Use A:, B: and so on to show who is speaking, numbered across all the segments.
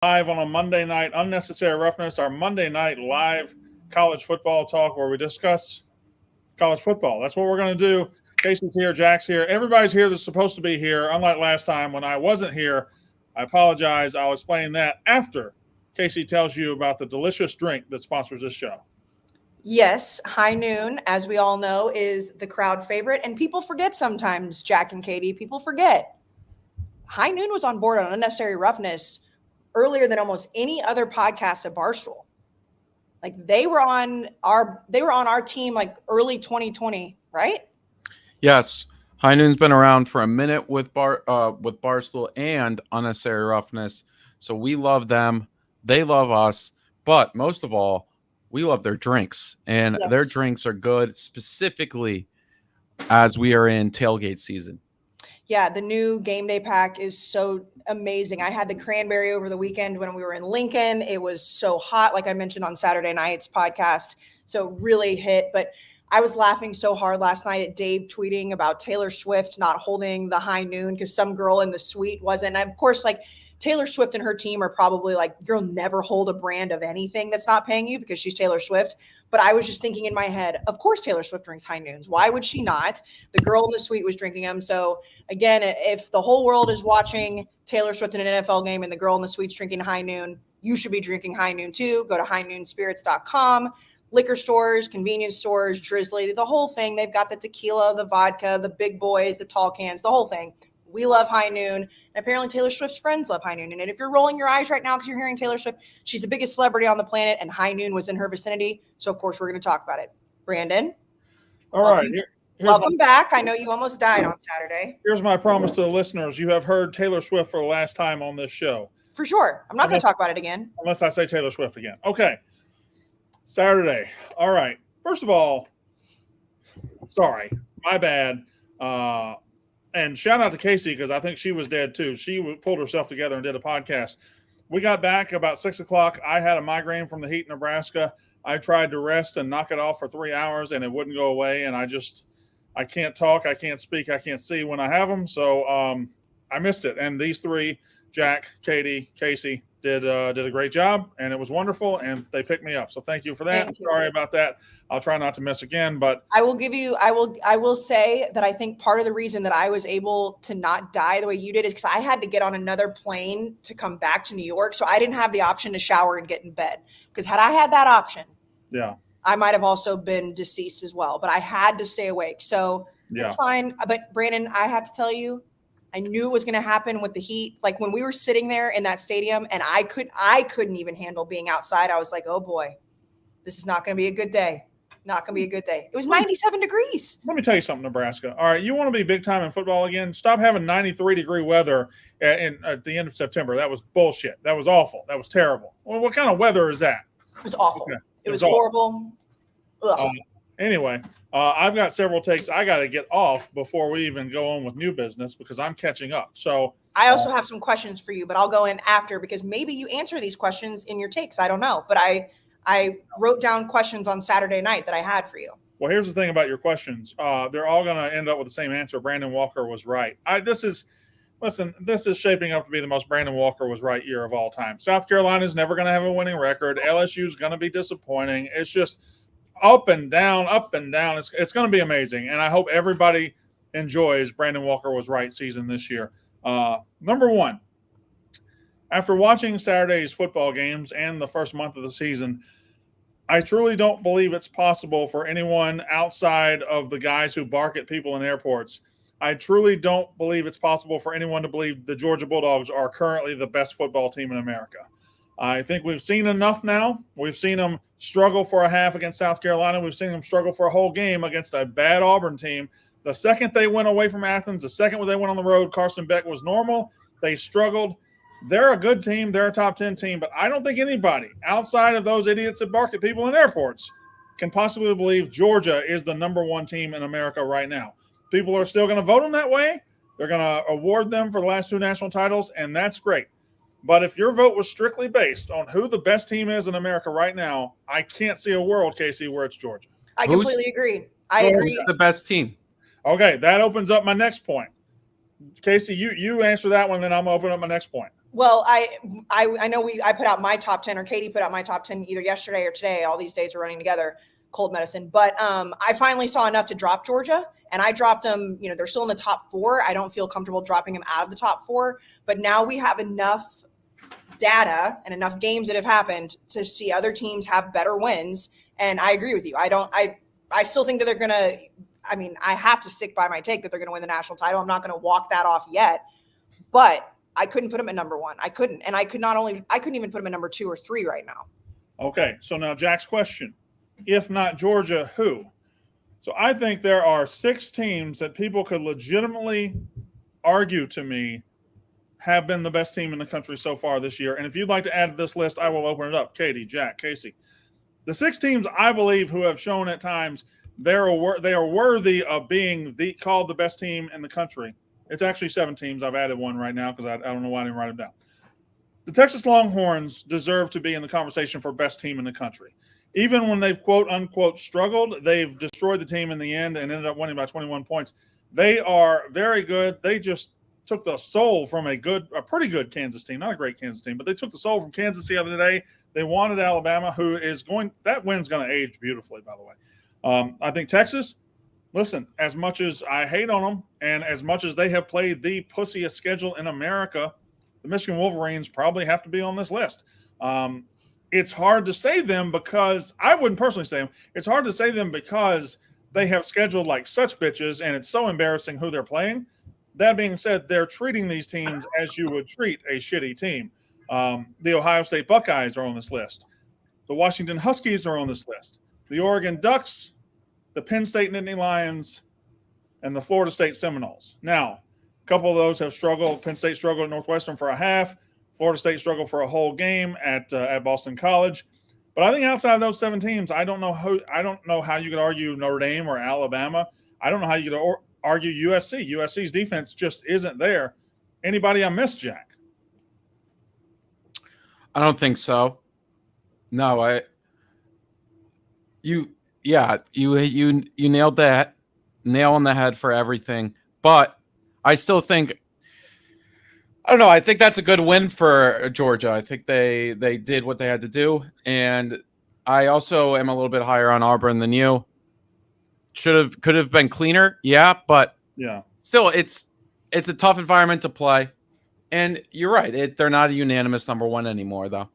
A: live on a Monday night, Unnecessary Roughness, our Monday night live college football talk where we discuss college football. That's what we're going to do. Casey's here, Jack's here. Everybody's here that's supposed to be here, unlike last time when I wasn't here. I apologize. I'll explain that after Casey tells you about the delicious drink that sponsors this show.
B: Yes, High Noon, as we all know, is the crowd favorite. And people forget sometimes, Jack and Katie, people forget. High Noon was on board on Unnecessary Roughness earlier than almost any other podcast at Barstool. Like they were on our team like early 2020, right?
C: Yes. High Noon's been around for a minute with Barstool and Unnecessary Roughness. So we love them. They love us. But most of all, we love their drinks. And their drinks are good, specifically as we are in tailgate season.
B: Yeah, the new game day pack is so amazing. I had the cranberry over the weekend when we were in Lincoln. It was so hot, like I mentioned on Saturday night's podcast. So really hit. But I was laughing so hard last night at Dave tweeting about Taylor Swift not holding the High Noon because some girl in the suite wasn't. And of course, like Taylor Swift and her team are probably like, you'll never hold a brand of anything that's not paying you because she's Taylor Swift. But I was just thinking in my head, of course Taylor Swift drinks High Noons. Why would she not? The girl in the suite was drinking them. So again, if the whole world is watching Taylor Swift in an NFL game and the girl in the suite's drinking High Noon, you should be drinking High Noon too. Go to highnoonspirits.com. Liquor stores, convenience stores, Drizzly, the whole thing. They've got the tequila, the vodka, the big boys, the tall cans, the whole thing. We love High Noon. And apparently Taylor Swift's friends love High Noon. And if you're rolling your eyes right now because you're hearing Taylor Swift, she's the biggest celebrity on the planet and High Noon was in her vicinity. So, of course, we're going to talk about it. Brandon.
A: All right.
B: Welcome back. I know you almost died on Saturday.
A: Here's my promise to the listeners. You have heard Taylor Swift for the last time on this show.
B: For sure. I'm not going to talk about it again.
A: Unless I say Taylor Swift again. Okay. Saturday. All right. First of all, sorry. My bad. And shout out to Casey because I think she was dead too. She pulled herself together and did a podcast. We got back about 6 o'clock. I had a migraine from the heat in Nebraska. I tried to rest and knock it off for 3 hours and it wouldn't go away. And I can't talk. I can't speak. I can't see when I have them. So I missed it. And these three, Jack, Katie, Casey, did a great job, and it was wonderful, and they picked me up. So thank you for that. Sorry about that. I'll try not to miss again, but
B: I will say that I think part of the reason that I was able to not die the way you did is because I had to get on another plane to come back to New York. So I didn't have the option to shower and get in bed. Because had I had that option, I might have also been deceased as well. But I had to stay awake. So it's fine. But Brandon, I have to tell you, I knew it was going to happen with the heat. Like when we were sitting there in that stadium and I couldn't even handle being outside. I was like, oh boy, this is not going to be a good day. Not going to be a good day. It was 97 degrees.
A: Let me tell you something, Nebraska. All right, you want to be big time in football again? Stop having 93-degree weather at the end of September. That was bullshit. That was awful. That was terrible. Well, what kind of weather is that?
B: It was awful. Okay. It was horrible.
A: Anyway, I've got several takes I got to get off before we even go on with new business because I'm catching up. So
B: I also have some questions for you, but I'll go in after because maybe you answer these questions in your takes. I don't know, but I wrote down questions on Saturday night that I had for you.
A: Well, here's the thing about your questions. They're all going to end up with the same answer. Brandon Walker was right. This is shaping up to be the most Brandon Walker was right year of all time. South Carolina is never going to have a winning record. LSU is going to be disappointing. It's just up and down, up and down. It's going to be amazing, and I hope everybody enjoys Brandon Walker was right season this year. Number one, after watching Saturday's football games and the first month of the season, I truly don't believe it's possible for anyone outside of the guys who bark at people in airports. I truly don't believe it's possible for anyone to believe the Georgia Bulldogs are currently the best football team in America. I think we've seen enough now. We've seen them struggle for a half against South Carolina. We've seen them struggle for a whole game against a bad Auburn team. The second they went away from Athens, the second they went on the road, Carson Beck was normal. They struggled. They're a good team. They're a top 10 team. But I don't think anybody outside of those idiots that bark at people in airports can possibly believe Georgia is the number one team in America right now. People are still going to vote them that way. They're going to award them for the last two national titles, and that's great. But if your vote was strictly based on who the best team is in America right now, I can't see a world, Casey, where it's Georgia.
B: I completely agree. I agree.
C: Who's the best team?
A: Okay, that opens up my next point. Casey, you answer that one, then I'm going to open up my next point.
B: Well, I know I put out my top 10, or Katie put out my top 10 either yesterday or today. All these days are running together, cold medicine. But I finally saw enough to drop Georgia, and I dropped them. They're still in the top 4. I don't feel comfortable dropping them out of the top 4. But now we have enough data and enough games that have happened to see other teams have better wins. And I agree with you. I still think that they're going to, I have to stick by my take that they're going to win the national title. I'm not going to walk that off yet, but I couldn't put them at number 1. I couldn't. And I couldn't even put them at number 2 or 3 right now.
A: Okay. So now Jack's question, if not Georgia, who? So I think there are 6 teams that people could legitimately argue to me have been the best team in the country so far this year. And if you'd like to add to this list, I will open it up. Katie, Jack, Casey. The 6 teams I believe who have shown at times they are worthy of being called the best team in the country. It's actually 7 teams. I've added one right now because I don't know why I didn't write them down. The Texas Longhorns deserve to be in the conversation for best team in the country. Even when they've quote unquote struggled, they've destroyed the team in the end and ended up winning by 21 points. They are very good. They just took the soul from a pretty good Kansas team, not a great Kansas team, but they took the soul from Kansas the other day. They wanted Alabama, that win's going to age beautifully, by the way. I think Texas, listen, as much as I hate on them and as much as they have played the pussiest schedule in America, the Michigan Wolverines probably have to be on this list. It's hard to say them because I wouldn't personally say them. It's hard to say them because they have scheduled like such bitches and it's so embarrassing who they're playing. That being said, they're treating these teams as you would treat a shitty team. The Ohio State Buckeyes are on this list. The Washington Huskies are on this list. The Oregon Ducks, the Penn State Nittany Lions, and the Florida State Seminoles. Now, a couple of those have struggled. Penn State struggled at Northwestern for a half. Florida State struggled for a whole game at Boston College. But I think outside of those 7 teams, I don't know how you could argue Notre Dame or Alabama. I don't know how you could argue USC. USC's defense just isn't there. Anybody I missed, Jack?
C: I don't think so. No, you nailed that nail on the head for everything. But I still think, I don't know. I think that's a good win for Georgia. I think they did what they had to do, and I also am a little bit higher on Auburn than you. Could have been cleaner, yeah, but
A: yeah,
C: still, it's a tough environment to play, and you're right. They're not a unanimous number 1 anymore, though.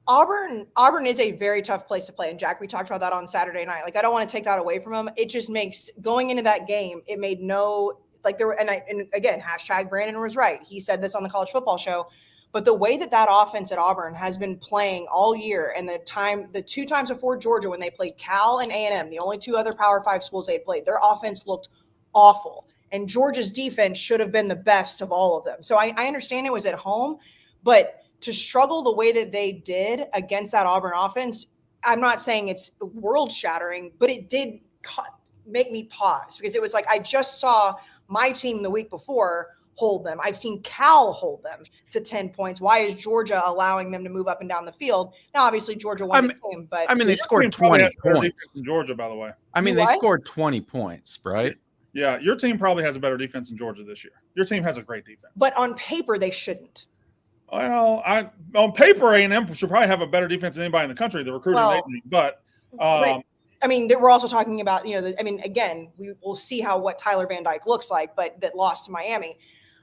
B: Auburn is a very tough place to play, and Jack, we talked about that on Saturday night. Like, I don't want to take that away from them. It just makes going into that game. It made no. Like there were, and again, hashtag Brandon was right. He said this on the college football show, but the way that offense at Auburn has been playing all year, and the 2 times before Georgia when they played Cal and A&M, the only 2 other Power 5 schools they played, their offense looked awful, and Georgia's defense should have been the best of all of them. So I understand it was at home, but to struggle the way that they did against that Auburn offense, I'm not saying it's world shattering, but it did make me pause, because it was like I just saw my team the week before hold them. I've seen Cal hold them to 10 points. Why is Georgia allowing them to move up and down the field? Now, obviously, Georgia won the game, but
C: they scored 20 points
A: in Georgia, by the way.
C: They scored 20 points, right?
A: Yeah, your team probably has a better defense in Georgia this year. Your team has a great defense,
B: but on paper, they shouldn't.
A: Well, on paper, A&M should probably have a better defense than anybody in the country. The recruiting, but.
B: We're also talking about, again, we will see what Tyler Van Dyke looks like, but that lost to Miami.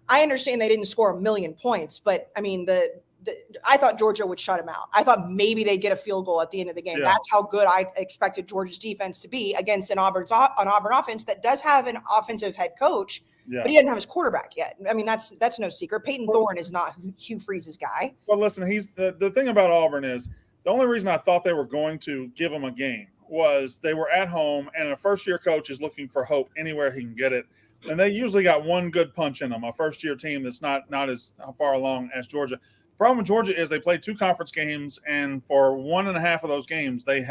B: I understand they didn't score 1 million points, but I thought Georgia would shut him out. I thought maybe they'd get a field goal at the end of the game. Yeah. That's how good I expected Georgia's defense to be against an Auburn offense that does have an offensive head coach, but he doesn't have his quarterback yet. That's no secret. Peyton Thorne is not Hugh Freeze's guy.
A: Well, listen, he's the thing about Auburn is the only reason I thought they were going to give him a game was they were at home, and a first-year coach is looking for hope anywhere he can get it. And they usually got one good punch in them, a first-year team that's not as far along as Georgia. The problem with Georgia is they played 2 conference games, and for 1.5 of those games, they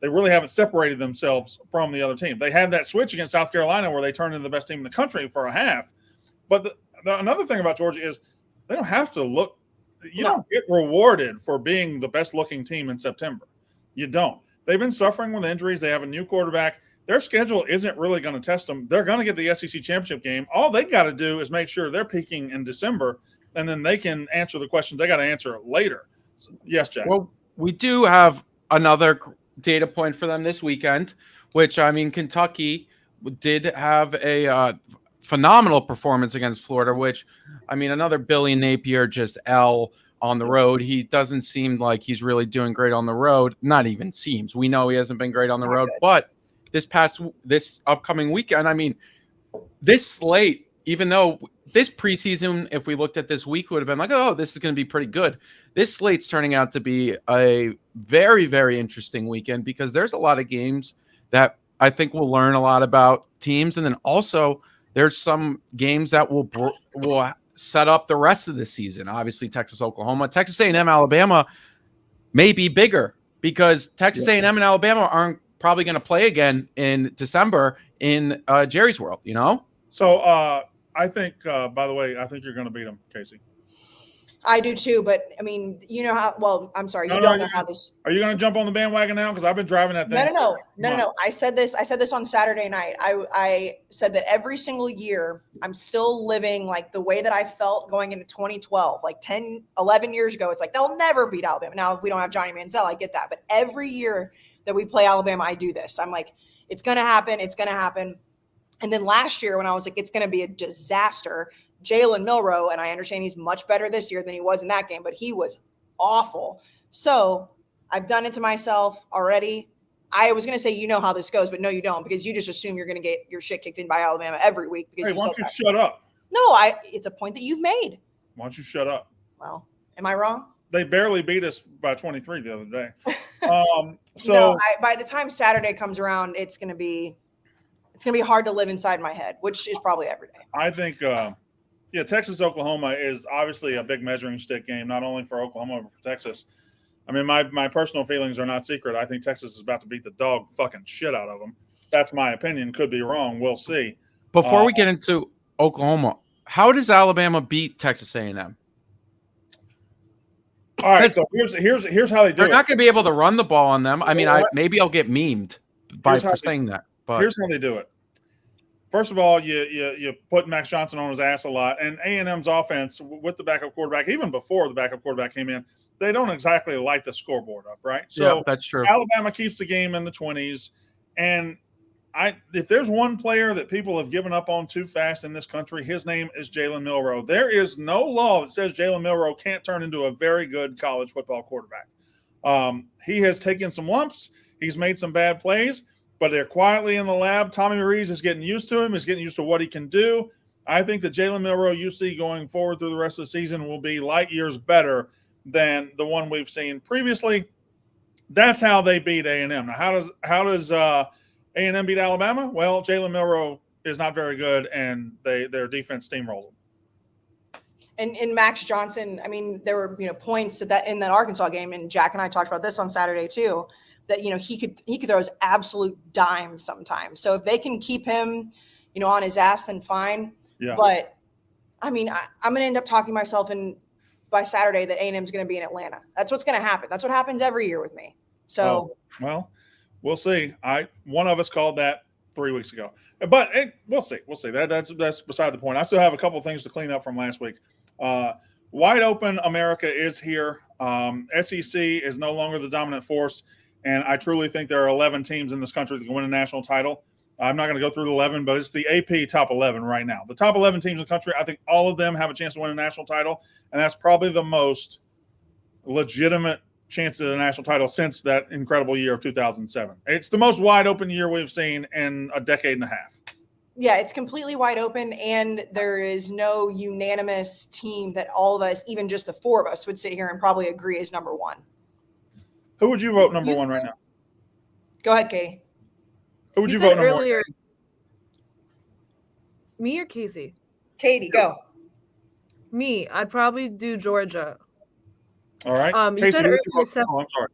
A: really haven't separated themselves from the other team. They had that switch against South Carolina where they turned into the best team in the country for a half. But another thing about Georgia is they don't have to look – you don't get rewarded for being the best-looking team in September. You don't. They've been suffering with injuries. They have a new quarterback. Their schedule isn't really going to test them. They're going to get the SEC championship game. All they got to do is make sure they're peaking in December. and then they can answer the questions they got to answer later. So, yes, Jack.
C: Well, we do have another data point for them this weekend, which, I mean, Kentucky did have a phenomenal performance against Florida, which, I mean, another Billy Napier just L on the road. He doesn't seem like he's really doing great on the road. Not even seems. We know he hasn't been great on the road, but this upcoming weekend, I mean, this slate, even though this preseason, if we looked at this week, would have been like, oh, this is going to be pretty good. This slate's turning out to be a very, very interesting weekend because there's a lot of games that I think we'll learn a lot about teams. And then also there's some games that will set up the rest of the season. Obviously, Texas, Oklahoma, Texas A&M, Alabama may be bigger because Texas A&M and Alabama aren't probably going to play again in December in Jerry's World, you know?
A: So I think, by the way, I think you're going to beat them, Casey.
B: I do too, but I mean, you know how, well, I'm sorry, you don't know how this.
A: Are you going to jump on the bandwagon now? Because I've been driving that thing.
B: No. I said this on Saturday night. I said that every single year I'm still living like the way that I felt going into 2012, like 10, 11 years ago. It's like, they'll never beat Alabama. Now we don't have Johnny Manziel. I get that. But every year that we play Alabama, I do this. I'm like, it's going to happen. It's going to happen. And then last year when I was like, it's going to be a disaster, Jalen Milroe, and I understand he's much better this year than he was in that game, but he was awful. So I've done it to myself already. I was going to say, you know how this goes, but no, you don't, because you just assume you're going to get your shit kicked in by Alabama every week. Because
A: hey, why don't you shut up?
B: No, it's a point that you've made.
A: Why don't you shut up?
B: Well, am I wrong?
A: They barely beat us by 23 the other day.
B: By the time Saturday comes around, it's going to be hard to live inside my head, which is probably every day.
A: I think, Texas, Oklahoma is obviously a big measuring stick game, not only for Oklahoma, but for Texas. I mean, my personal feelings are not secret. I think Texas is about to beat the dog fucking shit out of them. That's my opinion. Could be wrong. We'll see.
C: Before we get into Oklahoma, how does Alabama beat Texas A&M?
A: All right, so here's how they do it.
C: They're not going to be able to run the ball on them. I mean, maybe I'll get memed for saying that. But
A: here's how they do it. First of all, you put Max Johnson on his ass a lot, and A&M's offense with the backup quarterback, even before the backup quarterback came in, they don't exactly light the scoreboard up, right? So
C: yeah, that's true.
A: Alabama keeps the game in the 20s, and if there's one player that people have given up on too fast in this country, his name is Jalen Milroe. There is no law that says Jalen Milroe can't turn into a very good college football quarterback. He has taken some lumps. He's made some bad plays, but they're quietly in the lab. Tommy Rees is getting used to him. He's getting used to what he can do. I think that Jalen Milroe you see going forward through the rest of the season will be light years better than the one we've seen previously. That's how they beat A&M. Now, how does A&M beat Alabama? Well, Jalen Milroe is not very good, and their defense steamrolled them.
B: And Max Johnson, I mean, there were points that in that Arkansas game, and Jack and I talked about this on Saturday too, that he could throw his absolute dime sometimes. So if they can keep him, on his ass, then fine.
A: Yeah.
B: But I mean, I'm going to end up talking myself in by Saturday that A&M is going to be in Atlanta. That's what's going to happen. That's what happens every year with me. So
A: well, we'll see. One of us called that 3 weeks ago, but we'll see. We'll see. That's beside the point. I still have a couple of things to clean up from last week. Wide open America is here. SEC is no longer the dominant force. And I truly think there are 11 teams in this country that can win a national title. I'm not going to go through the 11, but it's the AP top 11 right now. The top 11 teams in the country, I think all of them have a chance to win a national title. And that's probably the most legitimate chance at a national title since that incredible year of 2007. It's the most wide open year we've seen in a decade and a half.
B: Yeah, it's completely wide open, and there is no unanimous team that all of us, even just the four of us, would sit here and probably agree is number one.
A: Who would you vote number one right now?
B: Go ahead, Katie.
A: Who would you vote number one?
D: Me or Casey?
B: Katie, go.
D: Me. I'd probably do Georgia.
A: All right.
D: You said earlier
A: I'm sorry.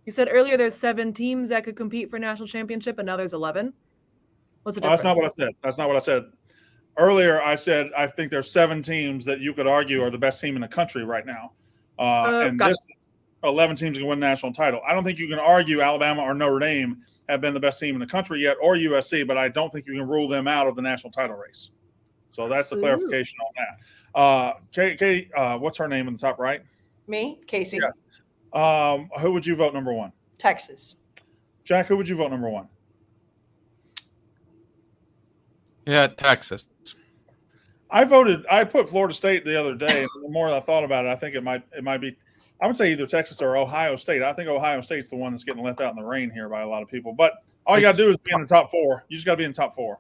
D: You said earlier there's 7 teams that could compete for national championship, and now there's 11. What's the difference?
A: That's not what I said. That's not what I said. Earlier, I said I think there's 7 teams that you could argue are the best team in the country right now. And this 11 teams can win the national title. I don't think you can argue Alabama or Notre Dame have been the best team in the country yet, or USC, but I don't think you can rule them out of the national title race. So that's the
D: Ooh.
A: clarification on that. Katie, what's her name in the top right?
B: Me, Casey,
A: Yeah. Who would you vote number one?
B: Texas.
A: Jack, who would you vote number one?
C: Yeah, Texas.
A: I put Florida State the other day. And the more I thought about it, I think it might be. I would say either Texas or Ohio State. I think Ohio State's the one that's getting left out in the rain here by a lot of people. But all you got to do is be in the top four. You just got to be in the top four.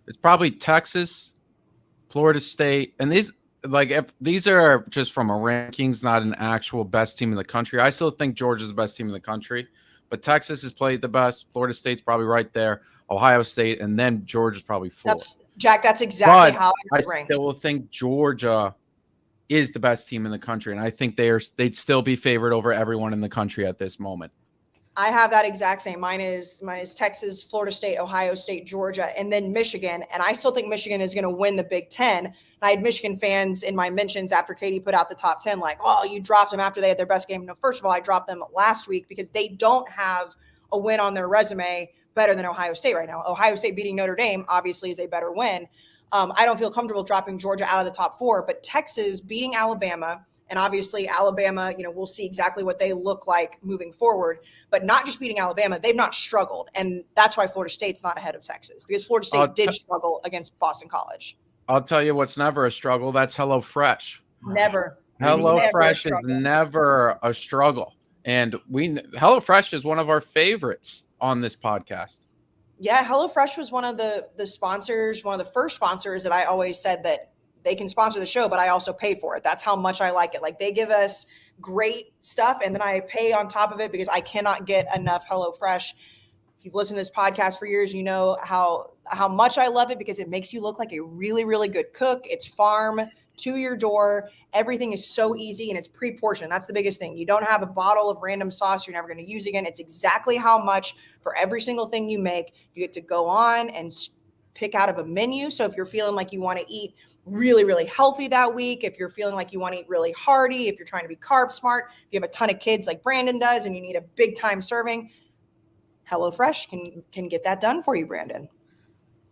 C: It's probably Texas, Florida State, and these if these are just from a rankings, not an actual best team in the country. I still think Georgia's the best team in the country, but Texas has played the best. Florida State's probably right there. Ohio State, and then Georgia's probably fourth.
B: That's exactly
C: But
B: how I
C: I
B: ranked.
C: still think Georgia is the best team in the country, and I think they'd still be favored over everyone in the country at this moment.
B: I have that exact same. Mine is Texas, Florida State, Ohio State, Georgia, and then Michigan. And I still think Michigan is going to win the Big Ten. And I had Michigan fans in my mentions after Katie put out the top 10, like, oh, you dropped them after they had their best game. No, first of all, I dropped them last week because they don't have a win on their resume better than Ohio State right now. Ohio State beating Notre Dame obviously is a better win. I don't feel comfortable dropping Georgia out of the top four, but Texas beating Alabama, and obviously Alabama, we'll see exactly what they look like moving forward, but not just beating Alabama, they've not struggled. And that's why Florida State's not ahead of Texas, because Florida State did struggle against Boston College.
C: I'll tell you what's never a struggle. That's HelloFresh.
B: Never.
C: HelloFresh is never a struggle. And HelloFresh is one of our favorites on this podcast.
B: Yeah, HelloFresh was one of the sponsors, one of the first sponsors that I always said that they can sponsor the show, but I also pay for it. That's how much I like it. Like, they give us great stuff, and then I pay on top of it because I cannot get enough HelloFresh. If you've listened to this podcast for years, you know how much I love it because it makes you look like a really, really good cook. It's farm to your door. Everything is so easy, and it's pre-portioned. That's the biggest thing. You don't have a bottle of random sauce you're never going to use again. It's exactly how much for every single thing you make. You get to go on and pick out of a menu. So if you're feeling like you want to eat really, really healthy that week, if you're feeling like you want to eat really hearty, if you're trying to be carb smart, if you have a ton of kids like Brandon does and you need a big time serving, HelloFresh can get that done for you, Brandon.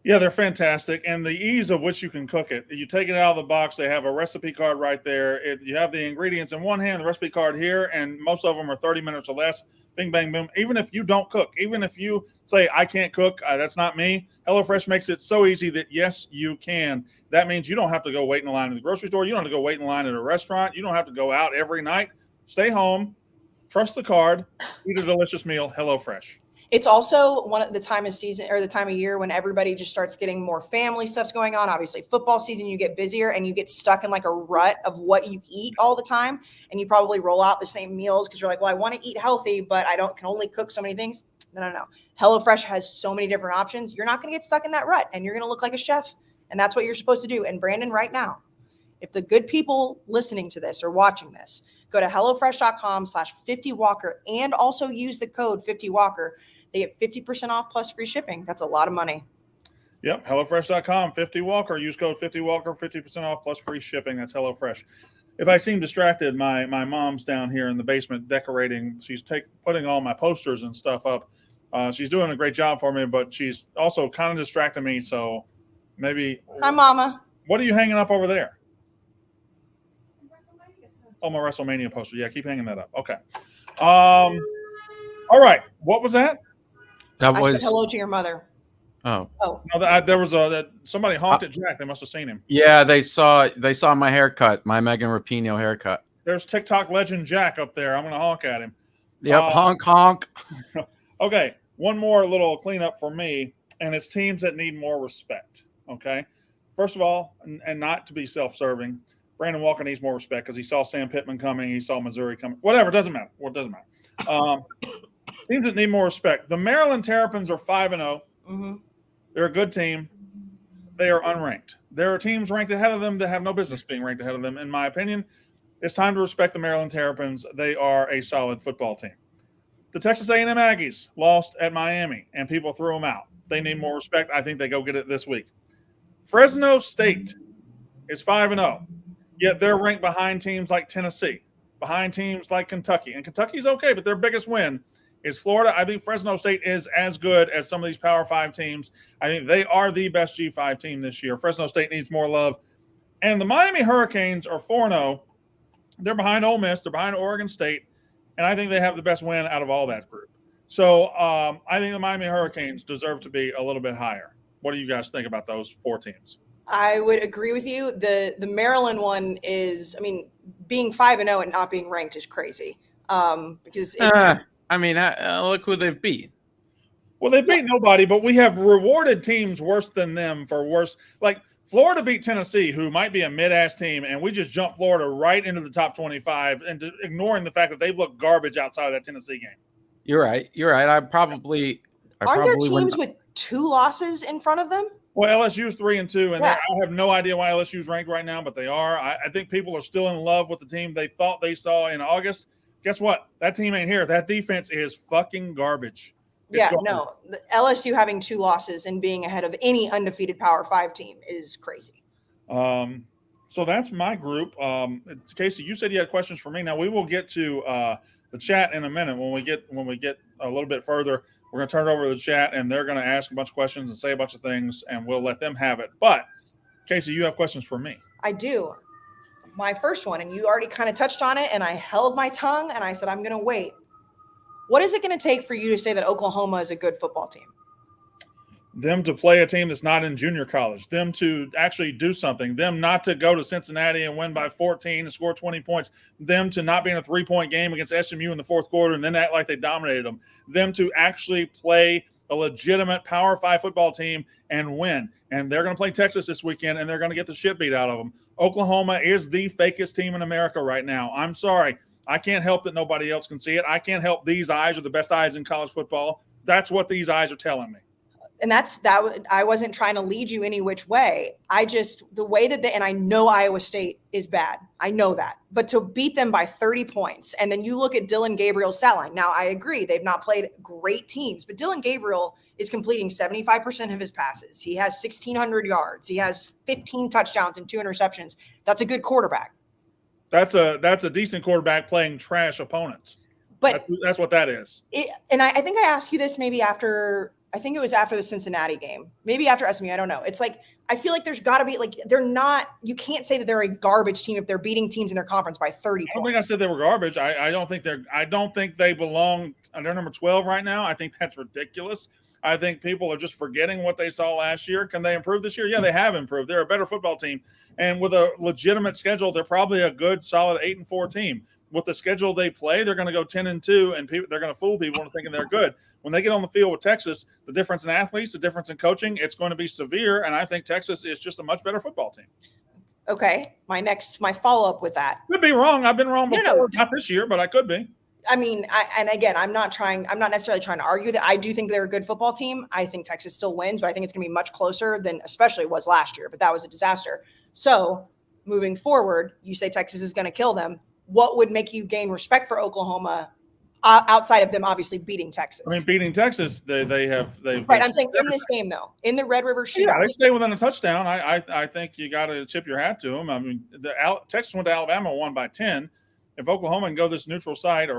A: Yeah, they're fantastic. And the ease of which you can cook it. You take it out of the box, they have a recipe card right there. You have the ingredients in one hand, the recipe card here, and most of them are 30 minutes or less. Bing, bang, boom. Even if you don't cook, even if you say, I can't cook, that's not me, HelloFresh makes it so easy that, yes, you can. That means you don't have to go wait in line in the grocery store. You don't have to go wait in line at a restaurant. You don't have to go out every night. Stay home, trust the card, eat a delicious meal, HelloFresh.
B: It's also one of the time of season or the time of year when everybody just starts getting more family stuff's going on. Obviously, football season, you get busier and you get stuck in like a rut of what you eat all the time. And you probably roll out the same meals because you're like, well, I want to eat healthy, but I can only cook so many things. No. HelloFresh has so many different options. You're not going to get stuck in that rut, and you're going to look like a chef. And that's what you're supposed to do. And Brandon, right now, if the good people listening to this or watching this, go to HelloFresh.com/50Walker and also use the code 50Walker. They get 50% off plus free shipping. That's a lot of money.
A: Yep, HelloFresh.com, 50Walker. Use code 50Walker, 50% off plus free shipping. That's HelloFresh. If I seem distracted, my mom's down here in the basement decorating. She's putting all my posters and stuff up. She's doing a great job for me, but she's also kind of distracting me. So maybe.
B: Hi, Mama.
A: What are you hanging up over there? Oh, my WrestleMania poster. Yeah, keep hanging that up. Okay. All right. What was that?
C: That
B: I
C: was
B: said hello to your mother.
C: Oh.
A: No, there was somebody honked at Jack. They must have seen him.
C: Yeah, they saw my haircut, my Megan Rapinoe haircut.
A: There's TikTok legend Jack up there. I'm going to honk at him.
C: Yep, honk, honk.
A: Okay, one more little cleanup for me, and it's teams that need more respect. Okay, first of all, and not to be self-serving, Brandon Walker needs more respect because he saw Sam Pittman coming, he saw Missouri coming. Whatever, it doesn't matter. Teams that need more respect. The Maryland Terrapins are 5-0.
B: Mm-hmm.
A: They're a good team. They are unranked. There are teams ranked ahead of them that have no business being ranked ahead of them. In my opinion, it's time to respect the Maryland Terrapins. They are a solid football team. The Texas A&M Aggies lost at Miami, and people threw them out. They need more respect. I think they go get it this week. Fresno State is 5-0, yet they're ranked behind teams like Tennessee, behind teams like Kentucky. And Kentucky's okay, but their biggest win is Florida. I think Fresno State is as good as some of these Power 5 teams. I think they are the best G5 team this year. Fresno State needs more love. And the Miami Hurricanes are 4-0. They're behind Ole Miss. They're behind Oregon State. And I think they have the best win out of all that group. So I think the Miami Hurricanes deserve to be a little bit higher. What do you guys think about those 4 teams?
B: I would agree with you. The Maryland one is, I mean, being 5-0 and not being ranked is crazy. Because it's
C: look who they've beat.
A: Well, they beat nobody, but we have rewarded teams worse than them for worse. Like Florida beat Tennessee, who might be a mid-ass team, and we just jumped Florida right into the top 25, and ignoring the fact that they've looked garbage outside of that Tennessee game.
C: You're right. Aren't
B: there teams with 2 losses in front of them?
A: Well, LSU's 3-2, and I have no idea why LSU's ranked right now, but they are. I think people are still in love with the team they thought they saw in August. Guess what? That team ain't here. That defense is fucking garbage.
B: The LSU having 2 losses and being ahead of any undefeated Power 5 team is crazy.
A: So that's my group. Casey, you said you had questions for me. Now we will get to the chat in a minute. When we get a little bit further, we're going to turn it over to the chat, and they're going to ask a bunch of questions and say a bunch of things, and we'll let them have it. But Casey, you have questions for me.
B: I do. My first one, and you already kind of touched on it, and I held my tongue and I said, I'm going to wait. What is it going to take for you to say that Oklahoma is a good football team?
A: Them to play a team that's not in junior college, them to actually do something, them not to go to Cincinnati and win by 14 and score 20 points, them to not be in a 3-point game against SMU in the fourth quarter and then act like they dominated them to actually play a legitimate Power 5 football team and win. And they're going to play Texas this weekend, and they're going to get the shit beat out of them. Oklahoma is the fakest team in America right now. I'm sorry. I can't help that nobody else can see it. I can't help these eyes are the best eyes in college football. That's what these eyes are telling me.
B: And I wasn't trying to lead you any which way. The way that and I know Iowa State is bad. I know that. But to beat them by 30 points, and then you look at Dylan Gabriel's stat line. Now, I agree, they've not played great teams, but Dylan Gabriel is completing 75% of his passes. He has 1,600 yards. He has 15 touchdowns and 2 interceptions. That's a good quarterback.
A: That's a decent quarterback playing trash opponents.
B: But
A: that's what that is.
B: I think I asked you this maybe after – I think it was after the Cincinnati game, maybe after SMU. I don't know. It's like, I feel like there's got to be you can't say that they're a garbage team if they're beating teams in their conference by 30 points.
A: I don't think I said they were garbage. I don't think they belong. They're number 12 right now. I think that's ridiculous. I think people are just forgetting what they saw last year. Can they improve this year? Yeah, they have improved. They're a better football team. And with a legitimate schedule, they're probably a good, solid 8-4 team. With the schedule they play, they're going to go 10-2, and they're going to fool people into thinking they're good. When they get on the field with Texas, the difference in athletes, the difference in coaching, it's going to be severe, and I think Texas is just a much better football team.
B: Okay, my follow-up with that.
A: Could be wrong. I've been wrong before. No. Not this year, but I could be.
B: I mean, I'm not necessarily trying to argue that. I do think they're a good football team. I think Texas still wins, but I think it's going to be much closer than especially it was last year, but that was a disaster. So moving forward, you say Texas is going to kill them. What would make you gain respect for Oklahoma outside of them obviously beating Texas?
A: I mean, beating Texas, they've
B: right. I'm saying in this game though, in the Red River shootout,
A: they stay within a touchdown. I think you got to tip your hat to them. I mean, Texas went to Alabama, won by 10. If Oklahoma can go this neutral site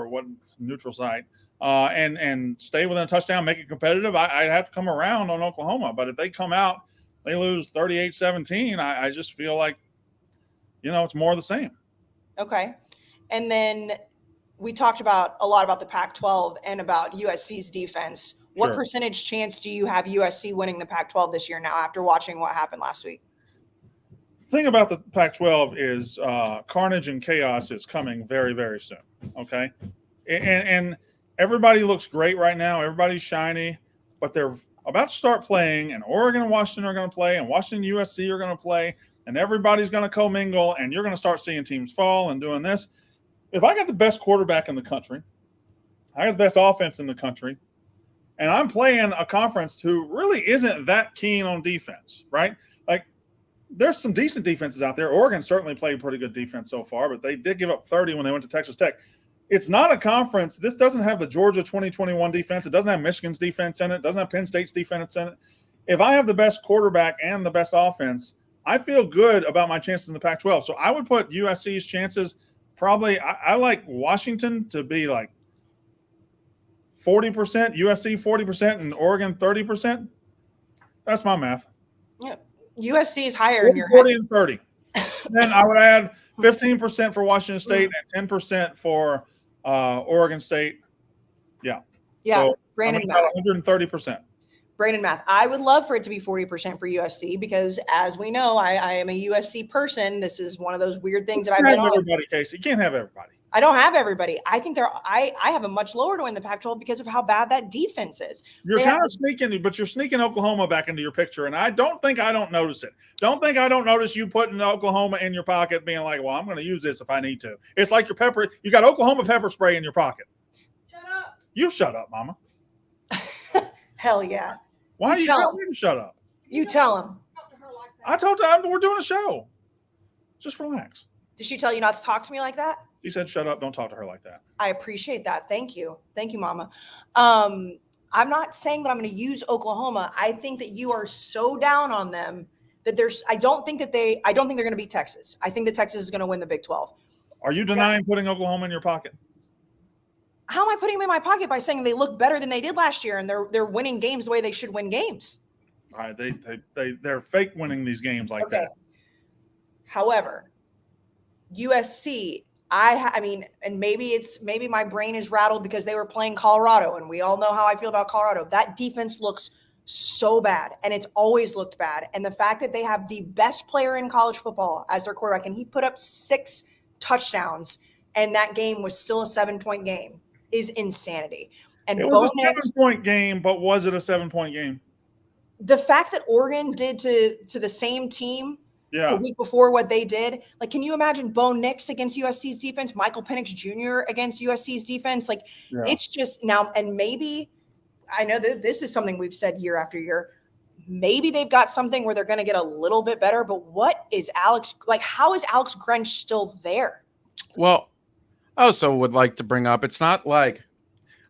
A: and stay within a touchdown, make it competitive, I have to come around on Oklahoma. But if they come out, they lose 38-17. I just feel like, it's more of the same.
B: Okay. And then we talked a lot about the Pac-12 and about USC's defense. What percentage chance do you have USC winning the Pac-12 this year now after watching what happened last week?
A: The thing about the Pac-12 is carnage and chaos is coming very, very soon, okay? And everybody looks great right now. Everybody's shiny, but they're about to start playing, and Oregon and Washington are going to play, and Washington and USC are going to play, and everybody's going to commingle, and you're going to start seeing teams fall and doing this. If I got the best quarterback in the country, I got the best offense in the country, and I'm playing a conference who really isn't that keen on defense, right? Like, there's some decent defenses out there. Oregon certainly played pretty good defense so far, but they did give up 30 when they went to Texas Tech. It's not a conference. This doesn't have the Georgia 2021 defense. It doesn't have Michigan's defense in it. It doesn't have Penn State's defense in it. If I have the best quarterback and the best offense, I feel good about my chances in the Pac-12. So I would put USC's chances probably – I like Washington to be like 40%, USC 40%, and Oregon 30%. That's my math.
B: Yeah. USC is higher in your
A: 40 and 30. Then I would add 15% for Washington State and 10% for Oregon State. Yeah. So
B: Brandon
A: I'm
B: math.
A: about 130%.
B: Brandon math. I would love for it to be 40% for USC because, as we know, I am a USC person. This is one of those weird things that I've been on.
A: Everybody, Casey. You can't have everybody.
B: I don't have everybody. I think I have a much lower to win the Pac-12 because of how bad that defense is.
A: You're kind of sneaking, but you're sneaking Oklahoma back into your picture, and I don't think I don't notice it. Don't think I don't notice you putting Oklahoma in your pocket, being like, "Well, I'm going to use this if I need to." It's like your pepper. You got Oklahoma pepper spray in your pocket.
D: Shut up.
A: You shut up, Mama.
B: Hell yeah.
A: Why are you telling me to shut up?
B: You tell him.
A: I told her we're doing a show. Just relax.
B: Did she tell you not to talk to me like that?
A: She said, "Shut up! Don't talk to her like that."
B: I appreciate that. Thank you, Mama. I'm not saying that I'm going to use Oklahoma. I think that you are so down on them that I don't think they're going to beat Texas. I think that Texas is going to win the Big 12.
A: Are you denying putting Oklahoma in your pocket?
B: How am I putting them in my pocket by saying they look better than they did last year and they're winning games the way they should win games?
A: All right, they're fake winning these games like that.
B: However, USC, I mean, and maybe my brain is rattled because they were playing Colorado, and we all know how I feel about Colorado. That defense looks so bad, and it's always looked bad. And the fact that they have the best player in college football as their quarterback, and he put up 6 touchdowns, and that game was still a 7-point game, is insanity. And
A: it was a 7-point game, but was it a 7-point game?
B: The fact that Oregon did to the same team the week before what they did, like, can you imagine Bo Nix against USC's defense, Michael Penix Jr. against USC's defense? Like, it's just now, and maybe, I know that this is something we've said year after year, maybe they've got something where they're going to get a little bit better, but what is how is Alex Grinch still there?
C: Well, I also would like to bring up, it's not like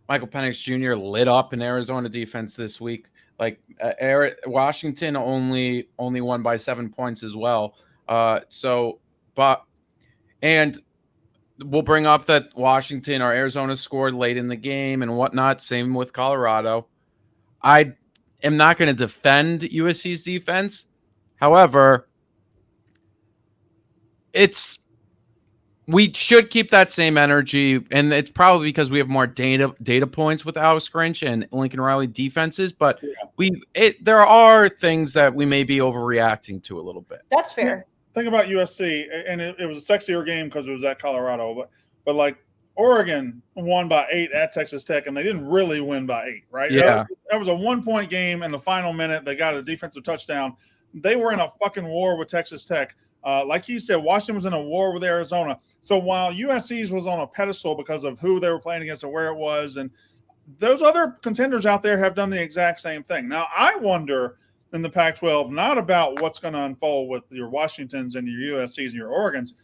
C: Michael Penix Jr. lit up in Arizona defense this week. Like Washington only won by 7 points as well. And we'll bring up that Washington or Arizona scored late in the game and whatnot. Same with Colorado. I am not going to defend USC's defense. However, we should keep that same energy, and it's probably because we have more data points with Alex Grinch and Lincoln Riley defenses. But there are things that we may be overreacting to a little bit.
B: That's fair.
A: Think about USC, and it was a sexier game because it was at Colorado. But like Oregon won by 8 at Texas Tech, and they didn't really win by 8, right?
C: Yeah,
A: that was a 1-point game. In the final minute, they got a defensive touchdown. They were in a fucking war with Texas Tech. Like you said, Washington was in a war with Arizona. So while USC's was on a pedestal because of who they were playing against and where it was, and those other contenders out there have done the exact same thing. Now, I wonder in the Pac-12, not about what's going to unfold with your Washingtons and your USCs and your Oregons,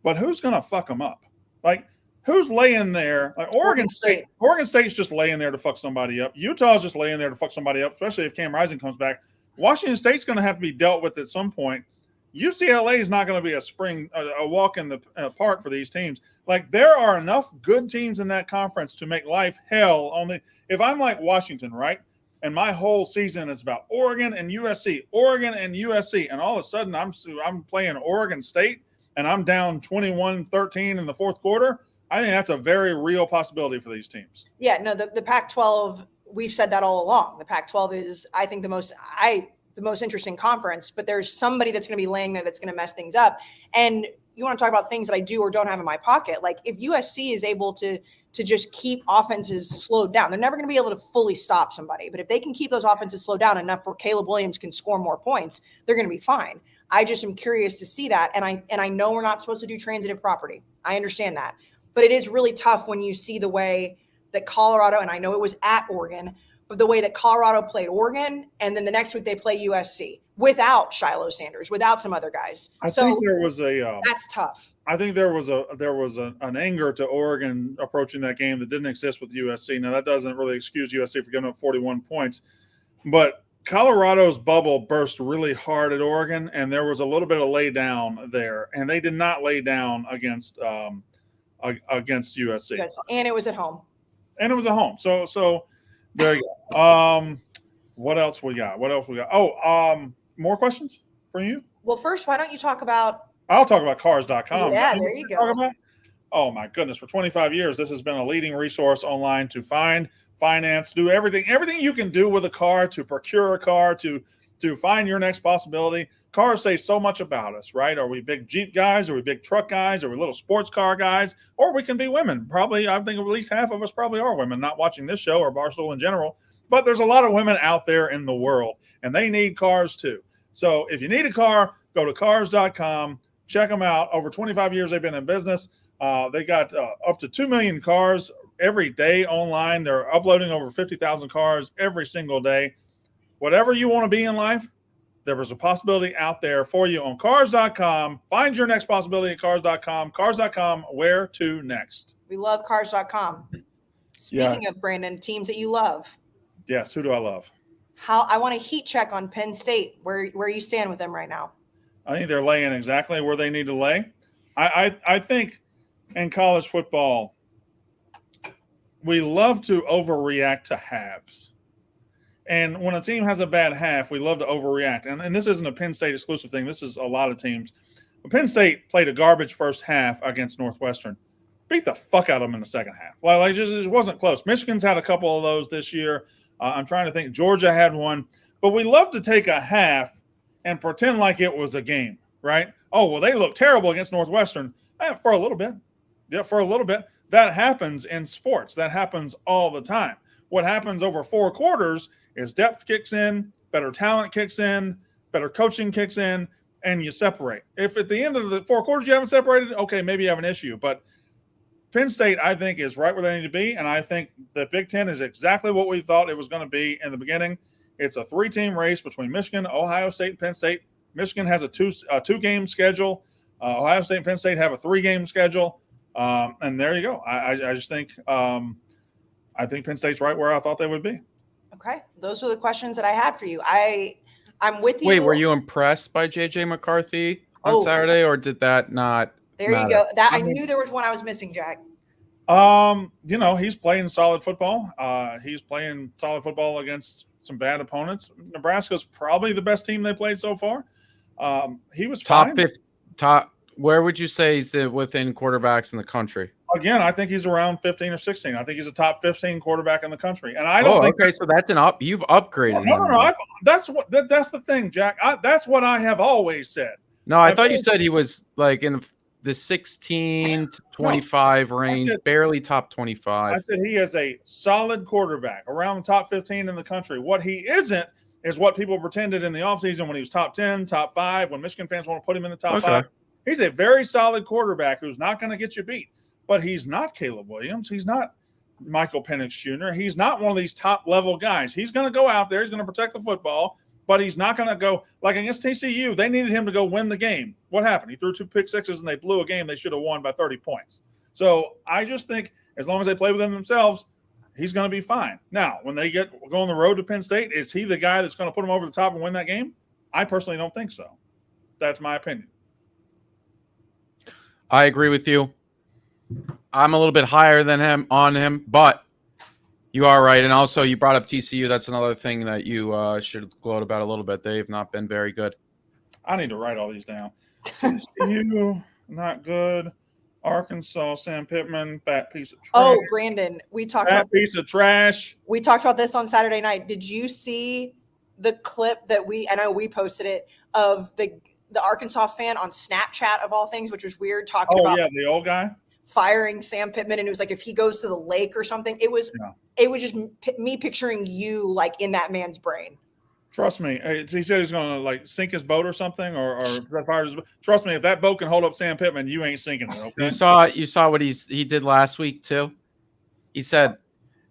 A: but who's going to fuck them up? Like, who's laying there? Like Oregon State's just laying there to fuck somebody up. Utah's just laying there to fuck somebody up, especially if Cam Rising comes back. Washington State's going to have to be dealt with at some point. UCLA is not going to be a walk in the park for these teams. Like, there are enough good teams in that conference to make life hell. If I'm like Washington, right, and my whole season is about Oregon and USC, and all of a sudden I'm playing Oregon State and I'm down 21-13 in the fourth quarter, I think that's a very real possibility for these teams.
B: Yeah, no, the Pac-12, we've said that all along. The Pac-12 is, I think, the most interesting conference, but there's somebody that's going to be laying there that's going to mess things up. And you want to talk about things that I do or don't have in my pocket. Like, if USC is able to just keep offenses slowed down, they're never going to be able to fully stop somebody. But if they can keep those offenses slowed down enough where Caleb Williams can score more points, they're going to be fine. I just am curious to see that. And I know we're not supposed to do transitive property. I understand that. But it is really tough when you see the way that Colorado, and I know it was at Oregon, but the way that Colorado played Oregon, and then the next week they play USC without Shiloh Sanders, without some other guys.
A: I think there was
B: that's tough.
A: I think there was an anger to Oregon approaching that game that didn't exist with USC. Now, that doesn't really excuse USC for giving up 41 points, but Colorado's bubble burst really hard at Oregon, and there was a little bit of lay down there, and they did not lay down against USC.
B: And it was at home.
A: and it was at home. So there you go. What else we got? Oh, more questions from you?
B: Well, first, why don't you talk about?
A: I'll talk about cars.com.
B: Yeah, there you go.
A: Oh my goodness. For 25 years, this has been a leading resource online to find, finance, do everything you can do with a car, to procure a car, to find your next possibility. Cars say so much about us, right? Are we big Jeep guys? Are we big truck guys? Are we little sports car guys? Or we can be women. Probably, I think at least half of us probably are women, not watching this show or Barstool in general. But there's a lot of women out there in the world, and they need cars too. So if you need a car, go to cars.com. Check them out. Over 25 years, they've been in business. They got up to 2 million cars every day online. They're uploading over 50,000 cars every single day. Whatever you want to be in life, there is a possibility out there for you on cars.com. Find your next possibility at cars.com. Cars.com, where to next?
B: We love cars.com. Speaking of, Brandon, teams that you love.
A: Yes, who do I love?
B: I want a heat check on Penn State, where you stand with them right now.
A: I think they're laying exactly where they need to lay. I think in college football, we love to overreact to halves. And when a team has a bad half, we love to overreact. And this isn't a Penn State exclusive thing. This is a lot of teams. But Penn State played a garbage first half against Northwestern. Beat the fuck out of them in the second half. It wasn't close. Michigan's had a couple of those this year. I'm trying to think. Georgia had one. But we love to take a half and pretend like it was a game, right? Oh, well, they look terrible against Northwestern. For a little bit. Yeah, for a little bit. That happens in sports. That happens all the time. What happens over 4 quarters is depth kicks in, better talent kicks in, better coaching kicks in, and you separate. If at the end of the 4 quarters you haven't separated, okay, maybe you have an issue. But Penn State, I think, is right where they need to be, and I think the Big Ten is exactly what we thought it was going to be in the beginning. It's a 3-team race between Michigan, Ohio State, and Penn State. Michigan has a two-game schedule. Ohio State and Penn State have a 3-game schedule. And there you go. I just think I think Penn State's right where I thought they would be.
B: Okay. Those were the questions that I had for you. I'm with you.
C: Wait, were you impressed by J.J. McCarthy on Saturday, or did that not
B: There
C: matter?
B: you go. I knew there was one I was missing, Jack.
A: He's playing solid football. He's playing solid football against some bad opponents. Nebraska's probably the best team they played so far. He was
C: top
A: fine.
C: 50, where would you say he's within quarterbacks in the country?
A: Again, I think he's around 15 or 16. I think he's a top 15 quarterback in the country. And I don't think
C: okay, so that's an up. You've upgraded.
A: No. That's the thing, Jack. That's what I have always said.
C: No, I thought you said he was like in the 16 to 25 range, barely top 25.
A: I said he is a solid quarterback, around the top 15 in the country. What he isn't is what people pretended in the offseason when he was top 10, top 5, when Michigan fans want to put him in the top 5. He's a very solid quarterback who's not going to get you beat. But he's not Caleb Williams. He's not Michael Penix Jr. He's not one of these top-level guys. He's going to go out there. He's going to protect the football, but he's not going to go – like against TCU, they needed him to go win the game. What happened? He threw 2 pick-sixes, and they blew a game they should have won by 30 points. So I just think as long as they play within themselves, he's going to be fine. Now, when they go on the road to Penn State, is he the guy that's going to put them over the top and win that game? I personally don't think so. That's my opinion.
C: I agree with you. I'm a little bit higher than him, but you are right. And also, you brought up TCU. That's another thing that you should gloat about a little bit. They've not been very good.
A: I need to write all these down. TCU, not good. Arkansas, Sam Pittman, fat piece of trash.
B: Oh, Brandon, we talked about
A: piece of trash.
B: We talked about this on Saturday night. Did you see the clip that I know we posted it, of the Arkansas fan on Snapchat of all things, which was weird, talking about
A: the old guy
B: firing Sam Pittman, and it was like if he goes to the lake or something. It was just me picturing you like in that man's brain.
A: Trust me. He said he's going to like sink his boat or something, or fire his boat. Trust me, if that boat can hold up Sam Pittman, you ain't sinking it. Okay?
C: You saw what he did last week too. He said,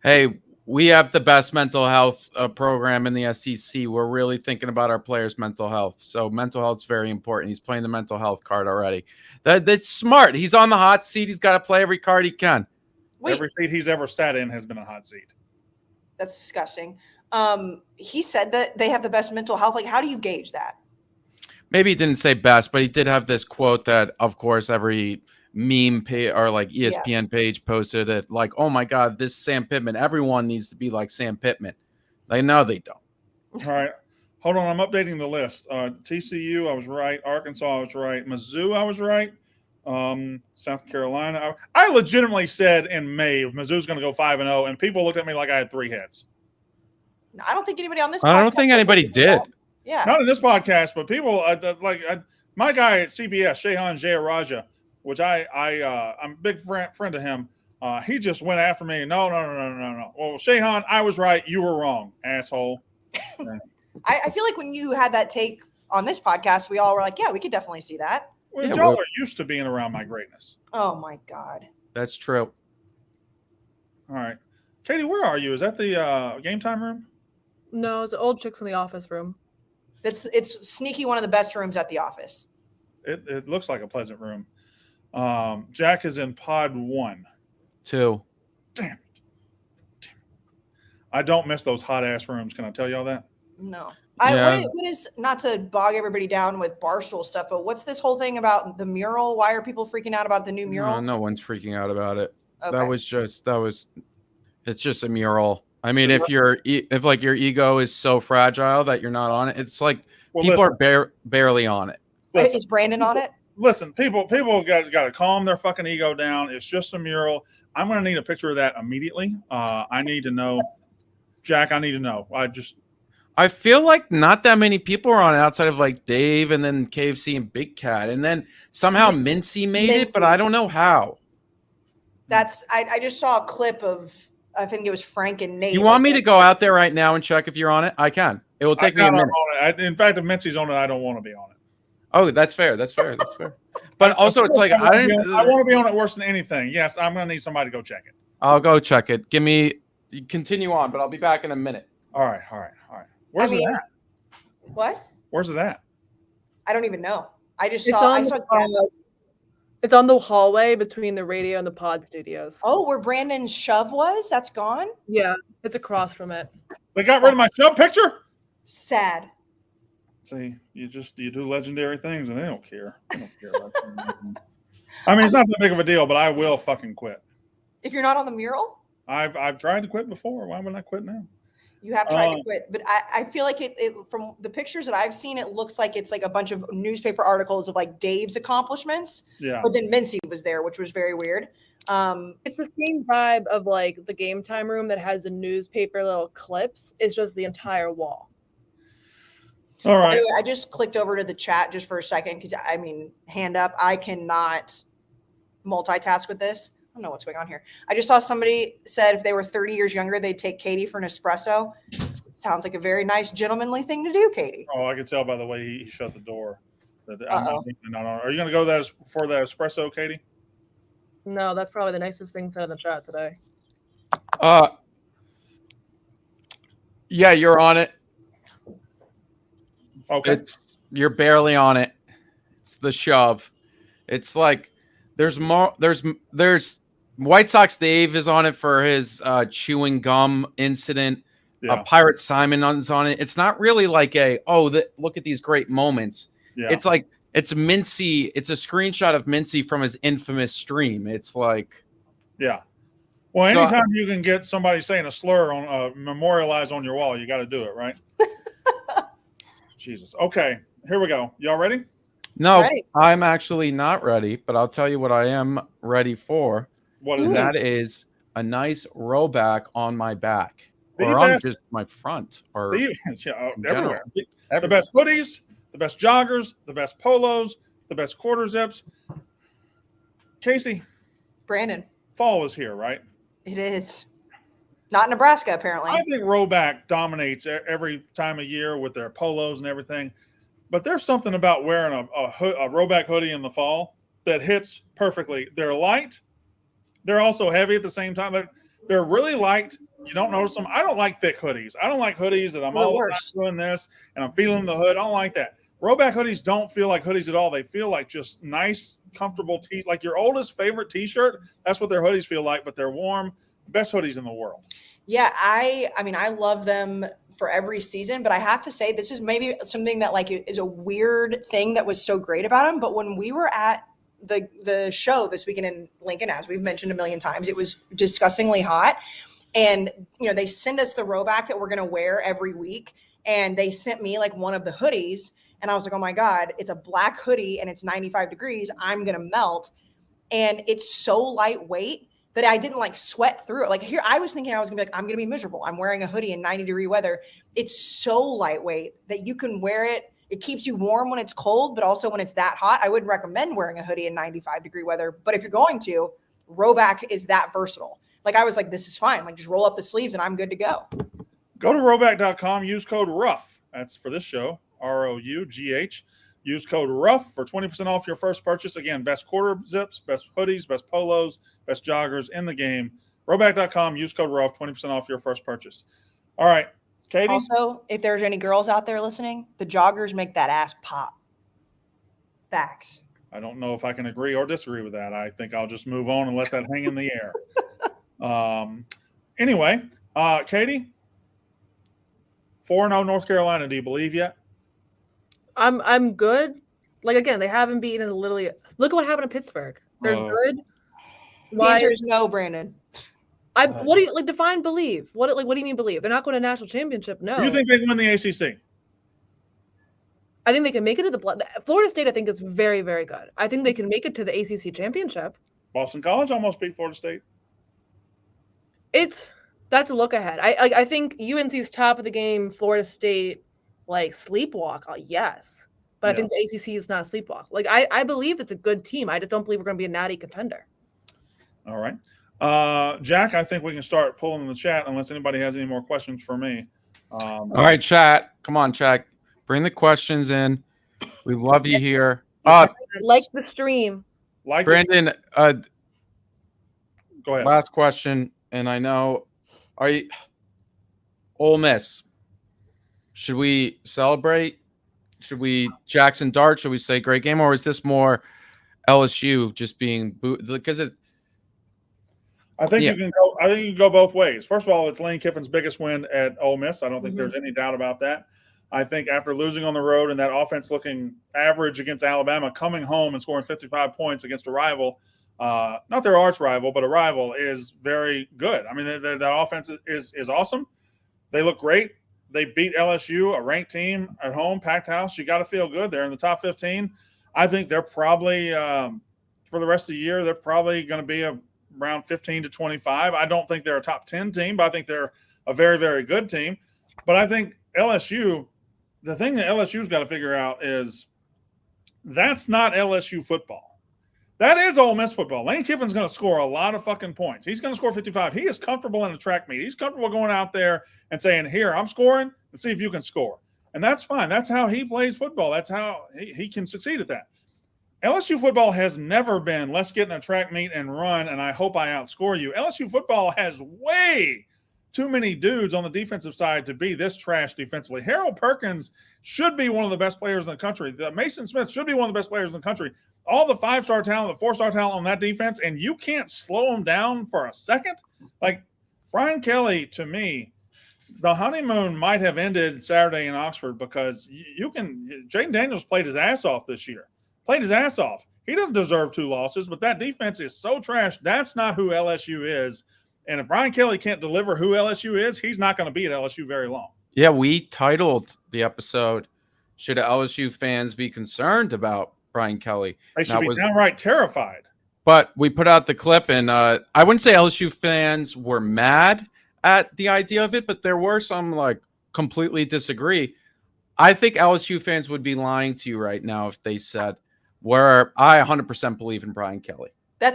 C: "Hey, we have the best mental health program in the SEC. We're really thinking about our players' mental health. So mental health is very important." He's playing the mental health card already. That's smart. He's on the hot seat. He's got to play every card he can.
A: Every seat he's ever sat in has been a hot seat.
B: That's disgusting. He said that they have the best mental health. Like, how do you gauge that?
C: Maybe he didn't say best, but he did have this quote that, of course, every meme page or like ESPN page posted it like, oh my God, this Sam Pittman. Everyone needs to be like Sam Pittman. Like, no, they don't.
A: All right. Hold on. I'm updating the list. TCU, I was right. Arkansas, I was right. Mizzou, I was right. South Carolina. I legitimately said in May, Mizzou's going to go 5-0, and people looked at me like I had 3 heads.
B: I don't think anybody on this.
C: I don't think anybody did.
B: Yeah.
A: Not in this podcast, but people my guy at CBS, Shehan Jayaraja, which I'm a big friend of him. He just went after me. No. Well, Shehan, I was right. You were wrong, asshole.
B: I feel like when you had that take on this podcast, we all were like, yeah, we could definitely see that.
A: Well, y'all are used to being around my greatness.
B: Oh my God.
C: That's true.
A: All right. Katie, where are you? Is that the game time room?
D: No, it's the old chicks in the office room.
B: It's sneaky one of the best rooms at the office.
A: It looks like a pleasant room. Jack is in pod 1.
C: 2.
A: Damn it. I don't miss those hot ass rooms. Can I tell y'all that?
B: No.
C: Yeah.
B: What is, not to bog everybody down with Barstool stuff, but what's this whole thing about the mural? Why are people freaking out about the new mural?
C: No one's freaking out about it.
B: Okay.
C: It's just a mural. I mean, if your ego is so fragile that you're not on it, it's like people are barely on it.
B: Is Brandon on it?
A: Listen, people got to calm their fucking ego down. It's just a mural. I'm going to need a picture of that immediately. I need to know. Jack, I need to know.
C: I feel like not that many people are on it outside of like Dave and then KFC and Big Cat. And then somehow Mincy made it, but I don't know how.
B: I just saw a clip of, I think it was Frank and Nate.
C: You want me to go out there right now and check if you're on it? I can. It will take me a minute.
A: In fact, if Mincy's on it, I don't want to be on it.
C: Oh, that's fair. That's fair. But also, it's like I
A: want to be on it worse than anything. Yes, I'm going to need somebody to go check it.
C: I'll go check it. Continue on, but I'll be back in a minute.
A: All right. Where's it at?
B: What?
A: Where's it at?
B: I don't even know. I just
D: It's
B: saw.
D: It's on the hallway between the radio and the pod studios.
B: Oh, where Brandon's shove was? That's gone?
D: Yeah, it's across from it.
A: They got rid of my shove picture?
B: Sad.
A: See, you do legendary things and they don't care. They don't care about I mean, it's not that big of a deal, but I will fucking quit.
B: If you're not on the mural?
A: I've tried to quit before. Why would I quit now?
B: You have tried to quit, but I feel like it from the pictures that I've seen, it looks like it's like a bunch of newspaper articles of like Dave's accomplishments.
A: Yeah.
B: But then Mincy was there, which was very weird.
D: It's the same vibe of like the game time room that has the newspaper little clips. It's just the entire wall.
A: All right.
B: I just clicked over to the chat just for a second because I mean, hand up, I cannot multitask with this. I don't know what's going on here. I just saw somebody said if they were 30 years younger, they'd take Katie for an espresso. Sounds like a very nice gentlemanly thing to do, Katie.
A: Oh, I could tell by the way he shut the door. Are you going to go for that espresso, Katie?
D: No, that's probably the nicest thing said in the chat today.
C: Yeah, you're on it.
A: Okay.
C: You're barely on it. It's the shove. It's like there's White Sox Dave is on it for his chewing gum incident.
A: Yeah.
C: Pirate Simon is on it. It's not really like look at these great moments.
A: Yeah.
C: It's like it's Mincy. It's a screenshot of Mincy from his infamous stream. It's like,
A: yeah. Well, anytime you can get somebody saying a slur on memorialized on your wall, you got to do it, right? Jesus. Okay, here we go. Y'all ready?
C: No,
B: Ready.
C: I'm actually not ready, but I'll tell you what I am ready for.
A: What is
C: that? Is a nice row back on my back,
A: The
C: or on
A: best-
C: just my front, or
A: everywhere. The best hoodies, the best joggers, the best polos, the best quarter zips. Casey,
B: Brandon,
A: fall is here, right?
B: it is. Not Nebraska, apparently.
A: I think rowback dominates every time of year with their polos and everything. But there's something about wearing a rowback hoodie in the fall that hits perfectly. They're light. They're also heavy at the same time. They're really light. You don't notice them. I don't like thick hoodies. I don't like hoodies that I'm all doing this and I'm feeling the hood. I don't like that. Rowback hoodies don't feel like hoodies at all. They feel like just nice, comfortable like your oldest favorite T-shirt. That's what their hoodies feel like, but they're warm. Best hoodies in the world.
B: Yeah, I mean, I love them for every season, but I have to say this is maybe something that like is a weird thing that was so great about them. But when we were at the show this weekend in Lincoln, as we've mentioned a million times. It was disgustingly hot. And, they send us the rowback that we're going to wear every week. And they sent me like one of the hoodies. And I was like, oh my God, it's a black hoodie and it's 95 degrees. I'm going to melt. And it's so lightweight that I didn't like sweat through it. Like here, I was thinking I was gonna be like, I'm gonna be miserable. I'm wearing a hoodie in 90-degree weather. It's so lightweight that you can wear it. It keeps you warm when it's cold, but also when it's that hot. I wouldn't recommend wearing a hoodie in 95-degree weather. But if you're going to, rowback is that versatile. Like I was like, this is fine. Like just roll up the sleeves and I'm good to go.
A: Go to rowback.com, use code ROUGH. That's for this show, ROUGH. Use code ROUGH for 20% off your first purchase. Again, best quarter zips, best hoodies, best polos, best joggers in the game. Rowback.com, use code ROUGH, 20% off your first purchase. All right, Katie?
B: Also, if there's any girls out there listening, the joggers make that ass pop. Facts.
A: I don't know if I can agree or disagree with that. I think I'll just move on and let that hang in the air. Anyway, Katie? 4-0 North Carolina, do you believe yet?
D: I'm good. Like again, they haven't beaten literally. Look at what happened to Pittsburgh. They're good.
B: The answer is no, Brandon.
D: What do you like? Define believe. What do you mean believe? They're not going to national championship. No.
A: Do you think they can win the ACC?
D: I think they can make it to the Florida State. I think is very, very good. I think they can make it to the ACC championship.
A: Boston College almost beat Florida State.
D: That's a look ahead. I think UNC's top of the game. Florida State. Like sleepwalk, yes, but I think the ACC is not a sleepwalk. Like I believe it's a good team. I just don't believe we're going to be a natty contender.
A: All right, Jack. I think we can start pulling in the chat unless anybody has any more questions for me.
C: All right, chat. Come on, chat. Bring the questions in. We love you here.
D: Like the stream.
C: Like Brandon.
A: Go ahead.
C: Last question, and I know, are you Ole Miss? Should we celebrate? Should we Jackson Dart? Should we say great game, or is this more LSU just being because it?
A: I think you can go. I think you can go both ways. First of all, it's Lane Kiffin's biggest win at Ole Miss. I don't think there's any doubt about that. I think after losing on the road and that offense looking average against Alabama, coming home and scoring 55 points against a rival, not their arch rival, but a rival, is very good. I mean, that offense is awesome. They look great. They beat LSU, a ranked team at home, packed house. You got to feel good. They're in the top 15. I think they're probably, for the rest of the year, they're probably going to be around 15 to 25. I don't think they're a top 10 team, but I think they're a very, very good team. But I think LSU, the thing that LSU's got to figure out is that's not LSU football. That is Ole Miss football. Lane Kiffin's going to score a lot of fucking points. He's going to score 55. He is comfortable in a track meet. He's comfortable going out there and saying, here, I'm scoring, and see if you can score. And that's fine. That's how he plays football. That's how he can succeed at that. LSU football has never been, let's get in a track meet and run, and I hope I outscore you. LSU football has way too many dudes on the defensive side to be this trash defensively. Harold Perkins should be one of the best players in the country. Mason Smith should be one of the best players in the country. All the 5-star talent, the 4-star talent on that defense, and you can't slow them down for a second? Like, Brian Kelly, to me, the honeymoon might have ended Saturday in Oxford because Jaden Daniels played his ass off this year. Played his ass off. He doesn't deserve 2 losses, but that defense is so trash. That's not who LSU is. And if Brian Kelly can't deliver who LSU is, he's not going to be at LSU very long. Yeah,
C: we titled the episode, should LSU fans be concerned about Brian Kelly?
A: They should be downright terrified.
C: But we put out the clip, and I wouldn't say LSU fans were mad at the idea of it, but there were some like completely disagree. I think LSU fans would be lying to you right now if they said, where I 100% believe in Brian Kelly.
B: I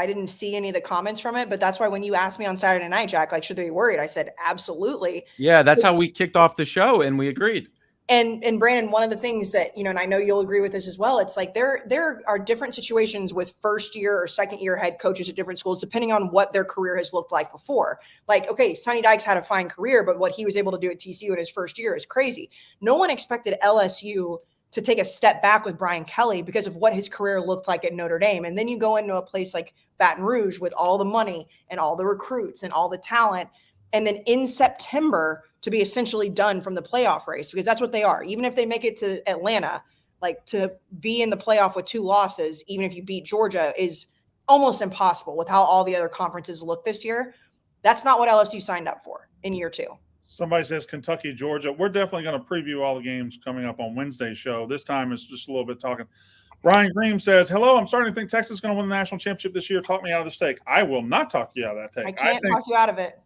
B: didn't see any of the comments from it, but that's why when you asked me on Saturday night, Jack, like, should they be worried? I said, absolutely.
C: Yeah, that's how we kicked off the show, and we agreed.
B: And Brandon, one of the things that, and I know you'll agree with this as well, it's like there are different situations with first year or second year head coaches at different schools, depending on what their career has looked like before. Like, okay, Sonny Dykes had a fine career, but what he was able to do at TCU in his first year is crazy. No one expected LSU to take a step back with Brian Kelly because of what his career looked like at Notre Dame. And then you go into a place like Baton Rouge with all the money and all the recruits and all the talent. And then in September to be essentially done from the playoff race, because that's what they are. Even if they make it to Atlanta, Like, to be in the playoff with 2 losses, even if you beat Georgia, is almost impossible with how all the other conferences look this year. That's not what LSU signed up for in year 2.
A: Somebody says Kentucky, Georgia. We're definitely going to preview all the games coming up on Wednesday's show. This time it's just a little bit talking. Brian Green says, hello, I'm starting to think Texas is going to win the national championship this year. Talk me out of this take. I will not talk you out of that take.
B: I can't talk you out of it.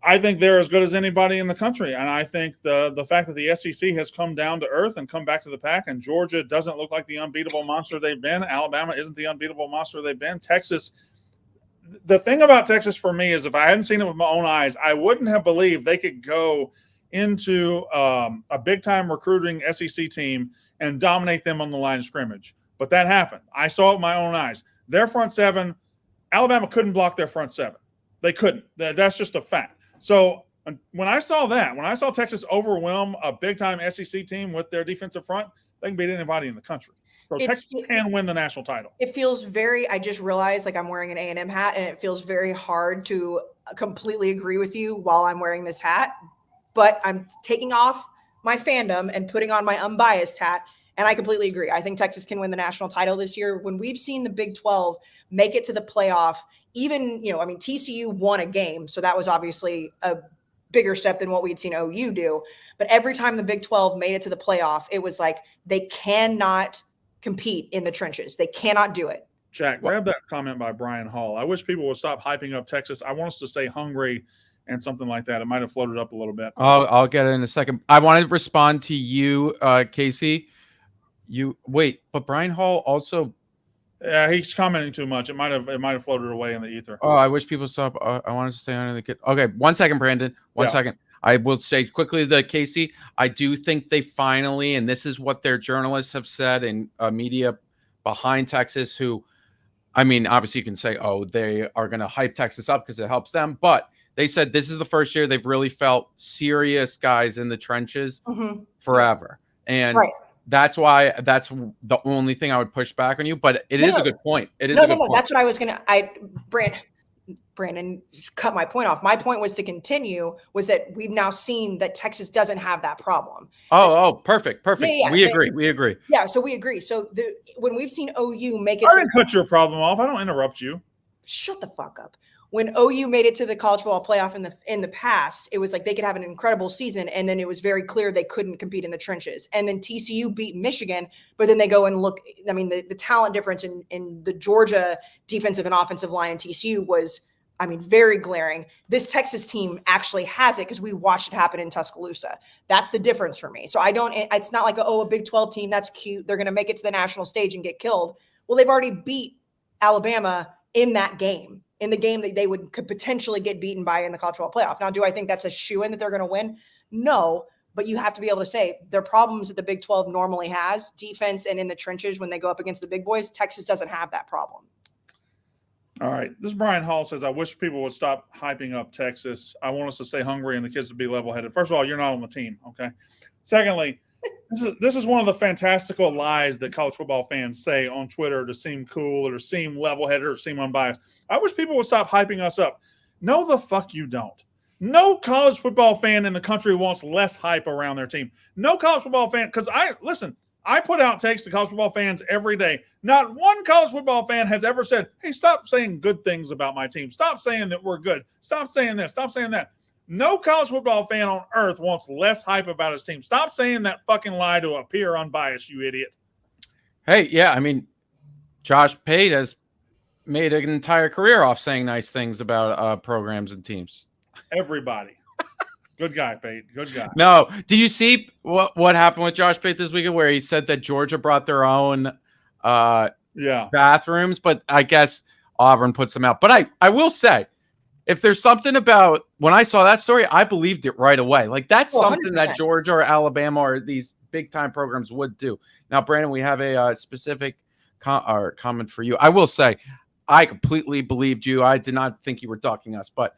A: I think they're as good as anybody in the country. And I think the fact that the SEC has come down to earth and come back to the pack, and Georgia doesn't look like the unbeatable monster they've been. Alabama isn't the unbeatable monster they've been. Texas, the thing about Texas for me is if I hadn't seen it with my own eyes, I wouldn't have believed they could go into a big-time recruiting SEC team and dominate them on the line of scrimmage. But that happened. I saw it with my own eyes. Their front seven, Alabama couldn't block their front seven. They couldn't. That's just a fact. So when I saw Texas overwhelm a big-time SEC team with their defensive front, they can beat anybody in the country. So Texas can win the national title.
B: It feels I just realized like I'm wearing an A&M hat, and it feels very hard to completely agree with you while I'm wearing this hat. But I'm taking off my fandom and putting on my unbiased hat, and I completely agree. I think Texas can win the national title this year. When we've seen the Big 12 make it to the playoff, even, TCU won a game, so that was obviously a bigger step than what we'd seen OU do. But every time the Big 12 made it to the playoff, it was like they cannot compete in the trenches. They cannot do it.
A: Jack, grab that comment by Brian Hall. I wish people would stop hyping up Texas. I want us to stay hungry and something like that. It might have floated up a little bit.
C: I'll get it in a second. I want to respond to you, Casey. But Brian Hall also.
A: Yeah, he's commenting too much. It might have floated away in the ether.
C: Oh, I wish people stop. I wanted to stay under the kid. Okay, 1 second, Brandon. One second. I will say quickly to Casey, I do think they finally, and this is what their journalists have said and media behind Texas, who, I mean, obviously you can say, oh, they are going to hype Texas up because it helps them. But they said this is the first year they've really felt serious guys in the trenches forever. And that's why that's the only thing I would push back on you. But it is a good point. It is a good point.
B: That's what I was going to Brandon cut my point off. My point was to continue was that we've now seen that Texas doesn't have that problem.
C: Oh, perfect.
B: Yeah,
C: we agree.
B: Yeah, so we agree. So when we've seen OU make it,
A: I didn't cut your problem off. I don't interrupt you.
B: Shut the fuck up. When OU made it to the college football playoff in the past, it was like they could have an incredible season, and then it was very clear they couldn't compete in the trenches. And then TCU beat Michigan, but then they go and look. I mean, the talent difference in the Georgia defensive and offensive line in TCU was, very glaring. This Texas team actually has it because we watched it happen in Tuscaloosa. That's the difference for me. So it's not like, a Big 12 team, that's cute, they're going to make it to the national stage and get killed. Well, they've already beat Alabama in that game, in the game that they could potentially get beaten by in the college football playoff. Now, do I think that's a shoo-in that they're going to win? No, but you have to be able to say their problems that the Big 12 normally has, defense and in the trenches when they go up against the big boys, Texas doesn't have that problem.
A: All right. This Brian Hall says, I wish people would stop hyping up Texas. I want us to stay hungry and the kids to be level-headed. First of all, you're not on the team, okay? Secondly, this is one of the fantastical lies that college football fans say on Twitter to seem cool or to seem level-headed or seem unbiased. I wish people would stop hyping us up. No, the fuck you don't. No college football fan in the country wants less hype around their team. No college football fan, because I put out takes to college football fans every day. Not one college football fan has ever said, hey, stop saying good things about my team. Stop saying that we're good. Stop saying this. Stop saying that. No college football fan on earth wants less hype about his team. Stop saying that fucking lie to appear unbiased, you idiot.
C: Hey, yeah, Josh Pate has made an entire career off saying nice things about programs and teams.
A: Everybody. Good guy, Pate. Good guy.
C: No. Did you see what happened with Josh Pate this weekend where he said that Georgia brought their own bathrooms, but I guess Auburn puts them out. But I will say, if there's something about when I saw that story, I believed it right away. Like that's something
B: 100%.
C: that Georgia or Alabama or these big time programs would do. Now, Brandon, we have a specific comment for you. I will say, I completely believed you. I did not think you were ducking us, but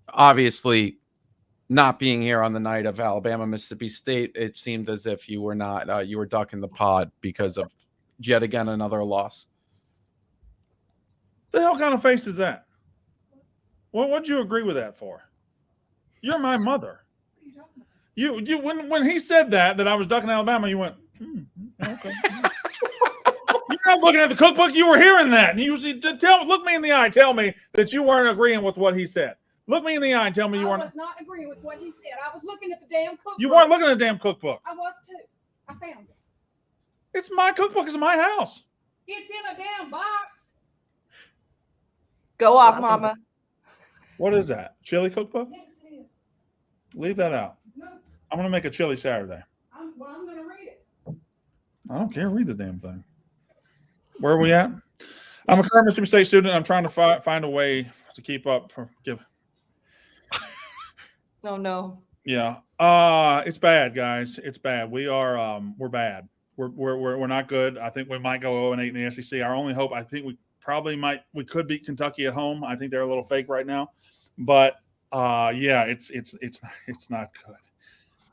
C: obviously, not being here on the night of Alabama, Mississippi State, it seemed as if you were not. You were ducking the pod because of yet again another loss.
A: The hell kind of face is that? Well, what'd you agree with that for? You're my mother. You when he said that I was ducking Alabama, you went, Okay. You're not looking at the cookbook. You were hearing that. And you look me in the eye. Tell me that you weren't agreeing with what he said. Look me in the eye and tell me you weren't.
E: I was not agreeing with what he said. I was looking at the damn cookbook.
A: You weren't looking at the damn cookbook.
E: I was too. I found it.
A: It's my cookbook. It's in my house.
E: It's in a damn box.
B: Go off, Mama.
A: What is that? Chili cookbook?
E: Yes, it is.
A: Leave that out.
E: No,
A: I'm going to make a chili Saturday.
E: I'm going to read it.
A: I don't care. Read the damn thing. Where are we at? I'm a current Mississippi State student. I'm trying to find a way to keep up.
B: No.
A: Yeah. It's bad, guys. It's bad. We're bad. We're not good. I think we might go 0-8 in the SEC. Our only hope, I think we could beat Kentucky at home. I think they're a little fake right now, but yeah, it's not good.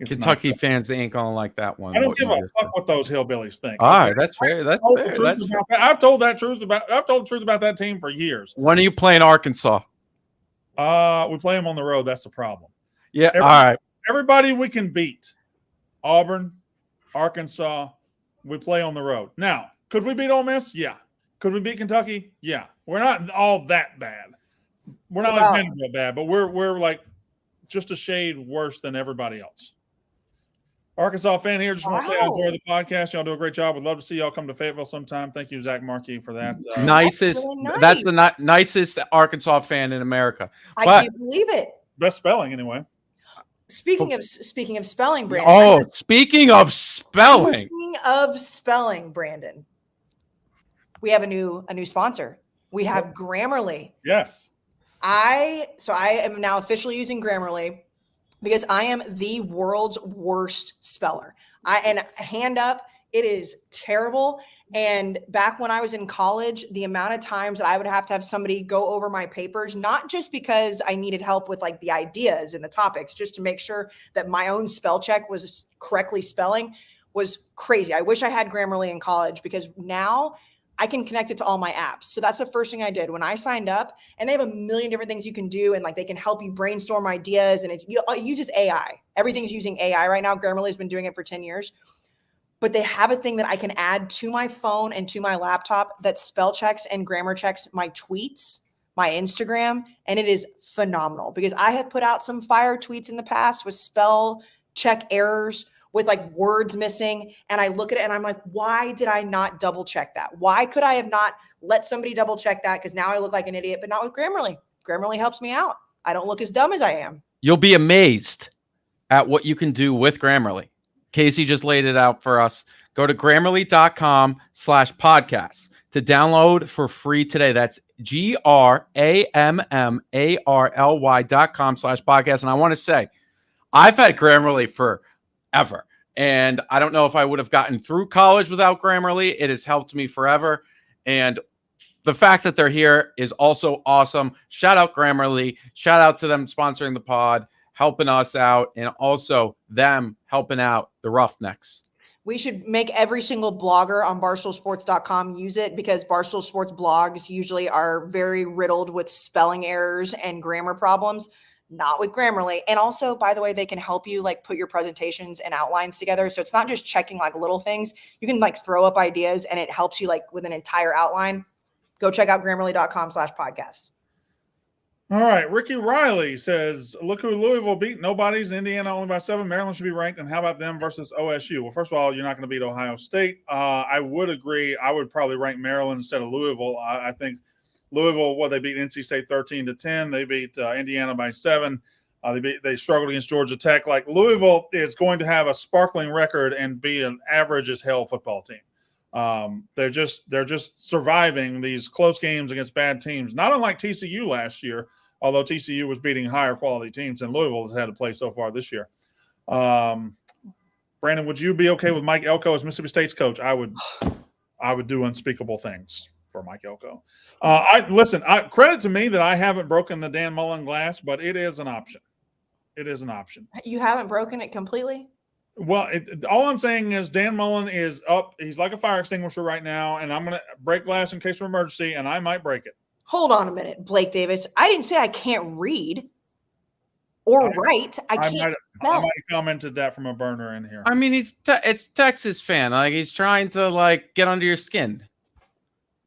C: Kentucky fans ain't gonna like that one.
A: I don't give a fuck what those hillbillies think.
C: All right, that's fair. That's fair.
A: I've told the truth about that team for years.
C: When are you playing Arkansas?
A: We play them on the road. That's the problem.
C: Yeah. All right.
A: Everybody we can beat. Auburn, Arkansas, we play on the road. Now, could we beat Ole Miss? Yeah. Could we beat Kentucky? Yeah. We're not all that bad. We're not like Vanderbilt bad, but we're like just a shade worse than everybody else. Arkansas fan here. Just want to say I enjoy the podcast. Y'all do a great job. Would love to see y'all come to Fayetteville sometime. Thank you, Zach Markey, for that.
C: Nicest.
B: Really nice.
C: That's the nicest Arkansas fan in America.
B: I can't believe it.
A: Best spelling, anyway.
B: Speaking of spelling, Brandon.
C: Oh, speaking of spelling.
B: Brandon. We have a new sponsor. We have Grammarly.
A: Yes.
B: I am now officially using Grammarly because I am the world's worst speller. And hand up, it is terrible. And back when I was in college, the amount of times that I would have to have somebody go over my papers, not just because I needed help with like the ideas and the topics, just to make sure that my own spell check was correctly spelling, was crazy. I wish I had Grammarly in college because now I can connect it to all my apps. So that's the first thing I did when I signed up, and they have a million different things you can do. And like, they can help you brainstorm ideas, and it uses AI. Everything's using AI right now. Grammarly has been doing it for 10 years, but they have a thing that I can add to my phone and to my laptop that spell checks and grammar checks my tweets, my Instagram. And it is phenomenal because I have put out some fire tweets in the past with spell check errors, with like words missing. And I look at it and I'm like, why did I not double check that? Why could I have not let somebody double check that? Because now I look like an idiot, but not with Grammarly. Grammarly helps me out. I don't look as dumb as I am.
C: You'll be amazed at what you can do with Grammarly. Casey just laid it out for us. Go to Grammarly.com/podcast to download for free today. That's GRAMMARLY.com/podcast. And I want to say, I've had Grammarly forever. And I don't know if I would have gotten through college without Grammarly. It has helped me forever. And the fact that they're here is also awesome. Shout out Grammarly. Shout out to them sponsoring the pod, helping us out, and also them helping out the Roughnecks.
B: We should make every single blogger on barstoolsports.com use it, because Barstool Sports blogs usually are very riddled with spelling errors and grammar problems. Not with Grammarly. And also, by the way, they can help you like put your presentations and outlines together. So it's not just checking like little things. You can like throw up ideas and it helps you like with an entire outline. Go check out Grammarly.com/podcast.
A: All right. Ricky Riley says, look who Louisville beat. Nobody's. Indiana only by 7. Maryland should be ranked. And how about them versus OSU? Well, first of all, you're not going to beat Ohio State. I would agree. I would probably rank Maryland instead of Louisville. I think Louisville, they beat NC State 13-10. They beat Indiana by 7. They struggled against Georgia Tech. Like, Louisville is going to have a sparkling record and be an average as hell football team. They're just surviving these close games against bad teams. Not unlike TCU last year, although TCU was beating higher quality teams than Louisville has had to play so far this year. Brandon, would you be okay with Mike Elko as Mississippi State's coach? I would do unspeakable things for Mike Elko. Credit to me that I haven't broken the Dan Mullen glass, but it is an option. It is an option.
B: You haven't broken it completely?
A: Well, all I'm saying is Dan Mullen is up. He's like a fire extinguisher right now, and I'm going to break glass in case of emergency, and I might break it.
B: Hold on a minute, Blake Davis. I didn't say I can't read. or right. I
A: I
B: can't
A: might
B: spell.
A: have commented that from a burner in here.
C: I mean, it's Texas fan. Like he's trying to like get under your skin.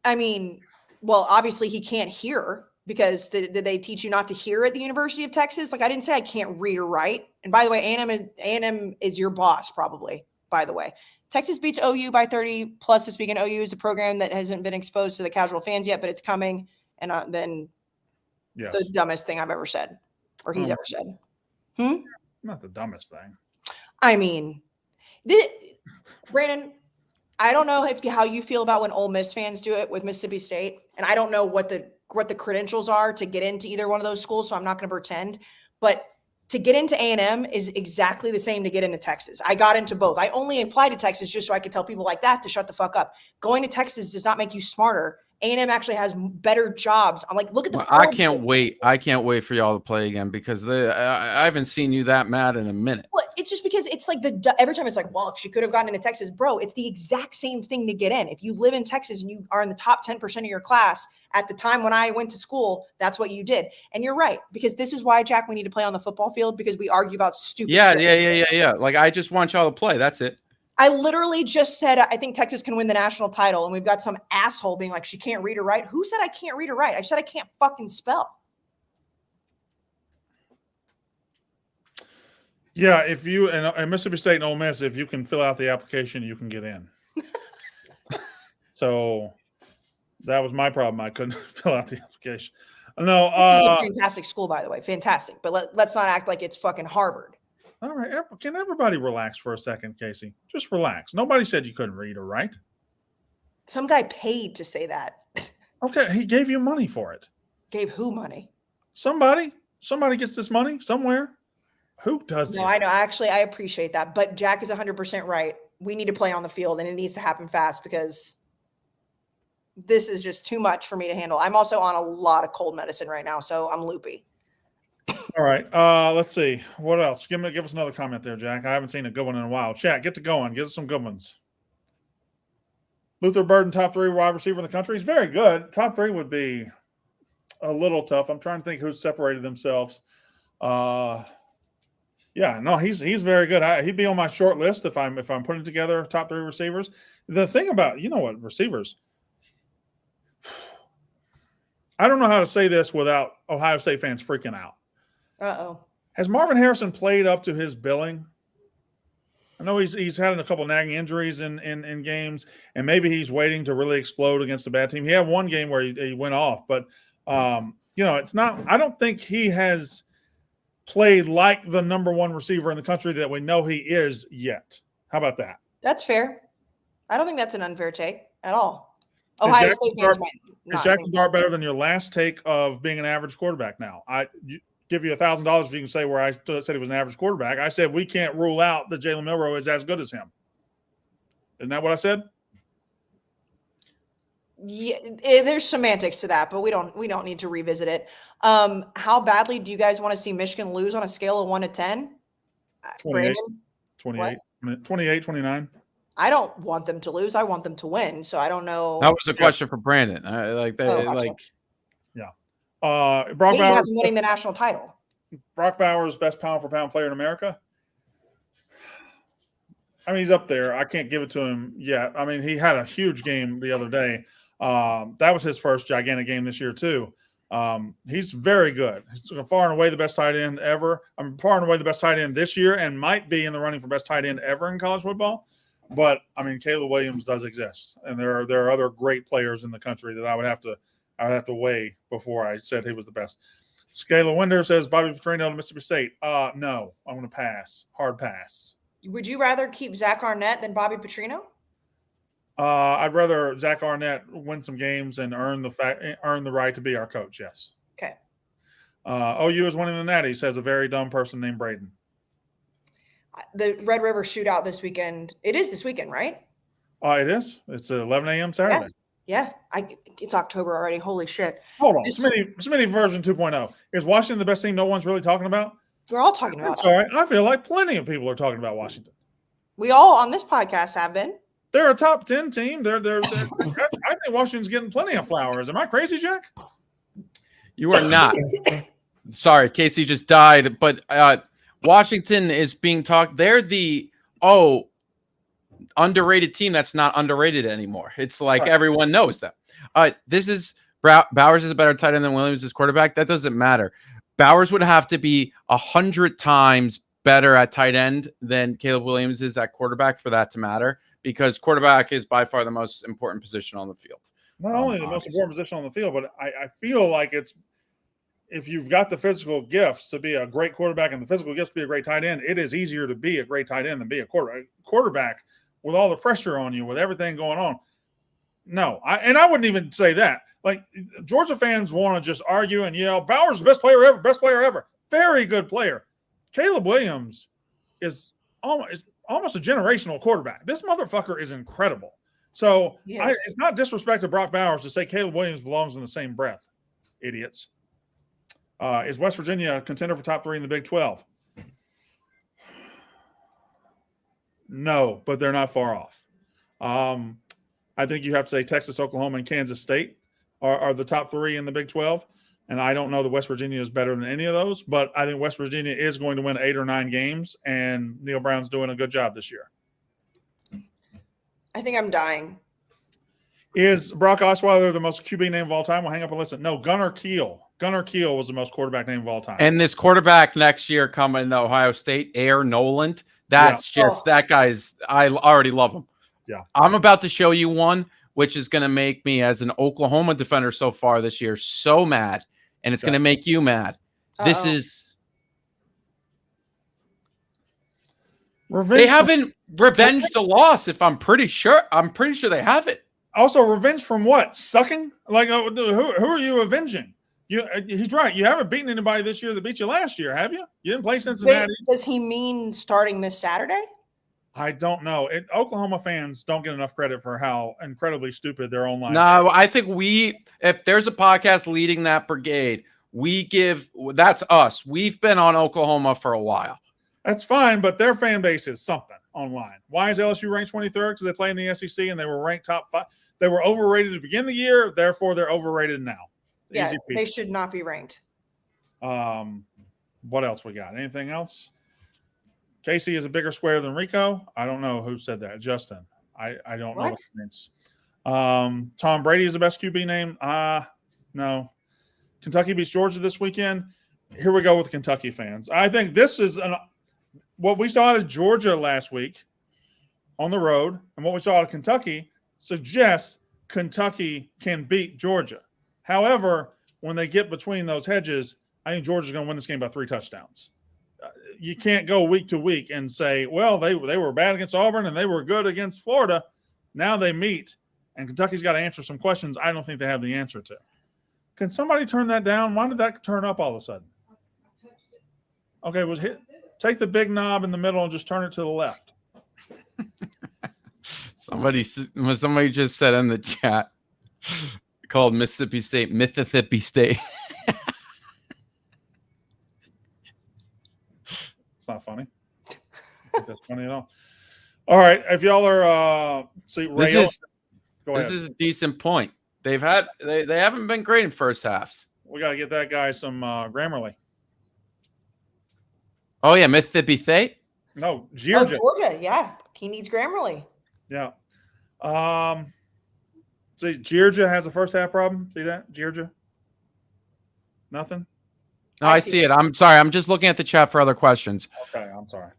B: I mean, well, obviously he can't hear because did they teach you not to hear at the University of Texas? Like I didn't say I can't read or write. And by the way, A&M is your boss probably, by the way. Texas beats OU by 30 plus this weekend. OU is a program that hasn't been exposed to the casual fans yet, but it's coming. And then the dumbest thing I've ever said or he's ever said.
A: Not the dumbest thing.
B: I mean, Brandon, I don't know how you feel about when Ole Miss fans do it with Mississippi State, and I don't know what the credentials are to get into either one of those schools, so I'm not going to pretend. But to get into A&M is exactly the same to get into Texas. I got into both. I only applied to Texas just so I could tell people like that to shut the fuck up. Going to Texas does not make you smarter. A&M actually has better jobs. I'm like, look at the.
C: I can't wait. I can't wait for y'all to play again because I haven't seen you that mad in a minute.
B: Well, it's just because it's like every time it's like, well, if she could have gotten into Texas, bro, it's the exact same thing to get in. If you live in Texas and you are in the top 10% of your class at the time when I went to school, that's what you did. And you're right, because this is why, Jack, we need to play on the football field because we argue about stupid shit.
C: Yeah. Like I just want y'all to play. That's it.
B: I literally just said, I think Texas can win the national title. And we've got some asshole being like, she can't read or write. Who said I can't read or write? I said I can't fucking spell.
A: Yeah, if you and Mississippi State and Ole Miss, if you can fill out the application, you can get in. So that was my problem. I couldn't fill out the application. No,
B: this is a fantastic school, by the way. Fantastic. But let's not act like it's fucking Harvard.
A: All right. Can everybody relax for a second, Casey? Just relax. Nobody said you couldn't read or write.
B: Some guy paid to say that.
A: Okay. He gave you money for it.
B: Gave who money?
A: Somebody gets this money somewhere. Who does
B: No, I know. Actually, I appreciate that. But Jack is 100% right. We need to play on the field and it needs to happen fast because this is just too much for me to handle. I'm also on a lot of cold medicine right now, so I'm loopy.
A: All right. Let's see. What else? Give us another comment there, Jack. I haven't seen a good one in a while. Chat, get to going. Give us some good ones. Luther Burden, top 3 wide receiver in the country. He's very good. Top 3 would be a little tough. I'm trying to think who's separated themselves. Yeah, no, he's very good. He'd be on my short list if I'm putting together top 3 receivers. The thing about receivers. I don't know how to say this without Ohio State fans freaking out. Has Marvin Harrison played up to his billing? I know he's had a couple nagging injuries in games, and maybe he's waiting to really explode against a bad team. He had one game where he went off, but it's not. I don't think he has played like the number 1 receiver in the country that we know he is yet. How about that?
B: That's fair. I don't think that's an unfair take at all. Ohio State fans might not.
A: Is Jackson Dart better than your last take of being an average quarterback now? Give you $1,000 if you can say where I said he was an average quarterback. I said we can't rule out that Jalen Milroe is as good as him. Isn't that what I said?
B: Yeah, there's semantics to that, but we don't need to revisit it. How badly do you guys want to see Michigan lose on a scale of 1 to 10?
A: 28, 29.
B: I don't want them to lose. I want them to win. So I don't know.
C: That was a question for Brandon.
A: Brock Bowers
B: hasn't winning the national title.
A: Brock Bowers, best pound for pound player in America. I mean, he's up there. I can't give it to him yet. I mean, he had a huge game the other day. That was his first gigantic game this year too. He's very good. He's far and away the best tight end ever. Far and away the best tight end this year, and might be in the running for best tight end ever in college football. But I mean, Caleb Williams does exist, and there are other great players in the country that I would have to weigh before I said he was the best. Scala Winder says Bobby Petrino to Mississippi State. No, I'm going to pass. Hard pass.
B: Would you rather keep Zach Arnett than Bobby Petrino?
A: I'd rather Zach Arnett win some games and earn the right to be our coach. Yes.
B: Okay.
A: OU is winning the Natty, says a very dumb person named Braden.
B: The Red River shootout this weekend. It is this weekend, right?
A: It is. It's 11 a.m. Saturday.
B: Yeah. It's October already. Holy shit.
A: Hold on. Smitty version 2.0. Is Washington the best team no one's really talking about?
B: We're all talking about
A: it. All right. I feel like plenty of people are talking about Washington.
B: We all on this podcast have been.
A: They're a top 10 team. I think Washington's getting plenty of flowers. Am I crazy, Jack?
C: You are not. Sorry, Casey just died, but Washington is being talked. They're the underrated team that's not underrated anymore. It's like
A: Right.
C: everyone knows that. This is Bowers is a better tight end than Williams is quarterback. That doesn't matter. Bowers would have to be 100 times better at tight end than Caleb Williams is at quarterback for that to matter, because quarterback is by far the most important position on the field.
A: Not only the most important position on the field, but I feel like it's, if you've got the physical gifts to be a great quarterback and the physical gifts to be a great tight end, it is easier to be a great tight end than be a quarterback with all the pressure on you, with everything going on. No, I wouldn't even say that. Like, Georgia fans want to just argue and yell, Bowers the best player ever. Very good player. Caleb Williams is almost a generational quarterback. This motherfucker is incredible. So
B: Yes.
A: it's not disrespect to Brock Bowers to say Caleb Williams belongs in the same breath. Idiots. Is West Virginia a contender for top 3 in the Big 12? No, but they're not far off. I think you have to say Texas, Oklahoma, and Kansas State are the top 3 in the Big 12. And I don't know that West Virginia is better than any of those, but I think West Virginia is going to win 8 or 9 games, and Neil Brown's doing a good job this year.
B: I think I'm dying.
A: Is Brock Osweiler the most QB name of all time? We'll hang up and listen. No, Gunnar Kiel. Gunnar Kiel was the most quarterback name of all time.
C: And this quarterback next year coming to Ohio State, Air Noland, that's just that guy's. I already love him.
A: Yeah.
C: I'm about to show you one which is going to make me, as an Oklahoma defender so far this year, so mad, and it's going to make you mad. This is
A: Revenge.
C: They haven't revenged a loss. If I'm pretty sure they haven't.
A: Also, revenge from what? Sucking? Like, who are you avenging? He's right. You haven't beaten anybody this year that beat you last year, have you? You didn't play Cincinnati.
B: Does he mean starting this Saturday?
A: I don't know. Oklahoma fans don't get enough credit for how incredibly stupid their own line.
C: No, I think if there's a podcast leading that brigade, that's us. We've been on Oklahoma for a while.
A: That's fine, but their fan base is something online. Why is LSU ranked 23rd? Because they play in the SEC and they were ranked top 5. They were overrated to begin the year, therefore they're overrated now.
B: Yeah, they should not be ranked.
A: What else we got? Anything else? Casey is a bigger square than Rico. I don't know who said that. Justin. I don't know what it means. Tom Brady is the best QB name. No. Kentucky beats Georgia this weekend. Here we go with Kentucky fans. I think this is what we saw out of Georgia last week on the road, and what we saw out of Kentucky suggests Kentucky can beat Georgia. However, when they get between those hedges, I think Georgia's going to win this game by 3 touchdowns. You can't go week to week and say, well, they were bad against Auburn and they were good against Florida. Now they meet, and Kentucky's got to answer some questions I don't think they have the answer to. Can somebody turn that down? Why did that turn up all of a sudden? Okay, take the big knob in the middle and just turn it to the left.
C: Somebody just said in the chat, called Mississippi State Mississippi State.
A: It's not funny. I think that's funny at all. All right, if y'all are
C: this is a decent point. They haven't been great in first halves.
A: We got to get that guy some Grammarly.
C: Oh yeah, Mississippi State.
A: No, Georgia.
B: Oh, Georgia, yeah. He needs Grammarly.
A: Yeah. See, Georgia has a first half problem. See that? Georgia? Nothing?
C: No, I see it. I'm sorry. I'm just looking at the chat for other questions.
A: Okay, I'm sorry.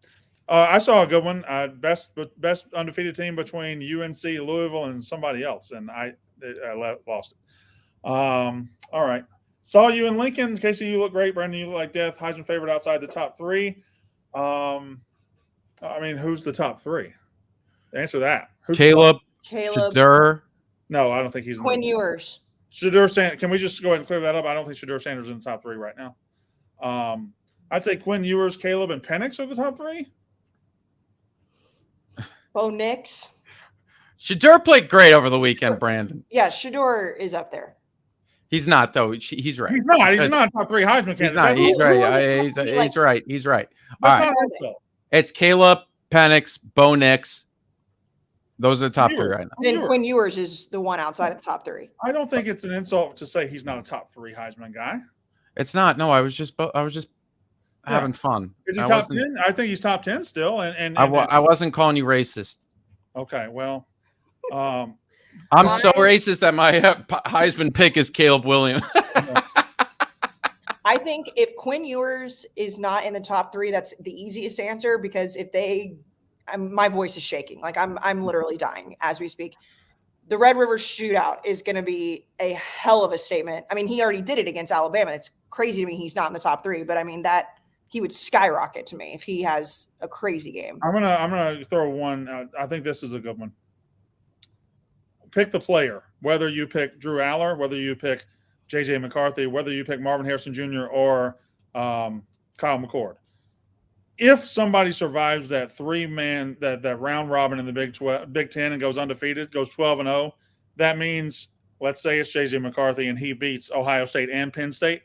A: I saw a good one. Best undefeated team between UNC, Louisville, and somebody else, and I lost it. All right. Saw you in Lincoln. Casey, you look great. Brandon, you look like death. Heisman favorite outside the top 3. I mean, who's the top 3? Answer that.
C: Caleb. Shedeur.
A: No, I don't think he's
B: Quinn Ewers.
A: Shedeur Sanders. Can we just go ahead and clear that up? I don't think Shedeur Sanders is in the top 3 right now. I'd say Quinn Ewers, Caleb, and Penix are the top 3.
B: Bo Nix.
C: Shedeur played great over the weekend, Brandon.
B: Yeah, Shedeur is up there.
C: He's not, though. He's right.
A: He's not. He's not top 3 Heisman candidate.
C: He's right. He's right. All right. It's Caleb, Penix, Bo Nix. Those are the top 3 right now.
B: Then Quinn Ewers is the one outside of the top 3.
A: I don't think it's an insult to say he's not a top 3 Heisman guy.
C: It's not. No, I was just having fun.
A: Is he
C: I
A: top
C: wasn't-
A: 10? I think he's top 10 still. And
C: I wasn't calling you racist.
A: okay, well, um,
C: I'm so racist that my Heisman pick is Caleb Williams.
B: I think if Quinn Ewers is not in the top 3, that's the easiest answer, because if they, my voice is shaking. Like I'm literally dying as we speak. The Red River Shootout is going to be a hell of a statement. I mean, he already did it against Alabama. It's crazy to me he's not in the top 3, but I mean that he would skyrocket to me if he has a crazy game.
A: I'm gonna throw one out. I think this is a good one. Pick the player, whether you pick Drew Aller, whether you pick JJ McCarthy, whether you pick Marvin Harrison Jr. or Kyle McCord. If somebody survives that 3-man that round robin in the Big Ten and goes undefeated, goes 12-0, that means, let's say it's JJ McCarthy and he beats Ohio State and Penn State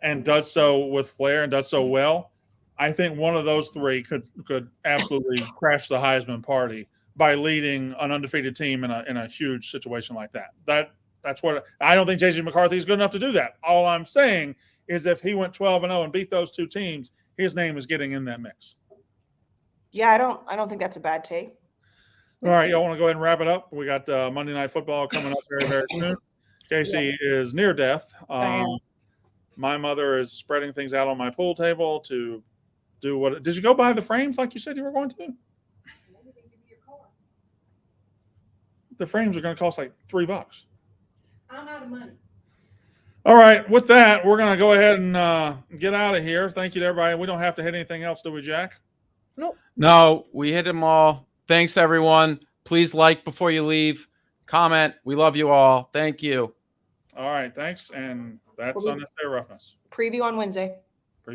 A: and does so with flair and does so well. I think one of those 3 could absolutely crash the Heisman party by leading an undefeated team in a huge situation like that. That's what I don't think JJ McCarthy is good enough to do that. All I'm saying is if he went 12-0 and beat those 2 teams, his name is getting in that mix.
B: Yeah, I don't think that's a bad take.
A: All right, y'all want to go ahead and wrap it up? We got Monday Night Football coming up very, very soon. Casey is near death. My mother is spreading things out on my pool table to do what? Did you go buy the frames like you said you were going to? The frames are going to cost like $3.
E: I'm out of money.
A: All right. With that, we're going to go ahead and get out of here. Thank you to everybody. We don't have to hit anything else, do we, Jack?
D: Nope.
C: No, we hit them all. Thanks, everyone. Please like before you leave. Comment. We love you all. Thank you.
A: All right. Thanks. And that's Unnecessary Roughness.
B: Preview on Wednesday.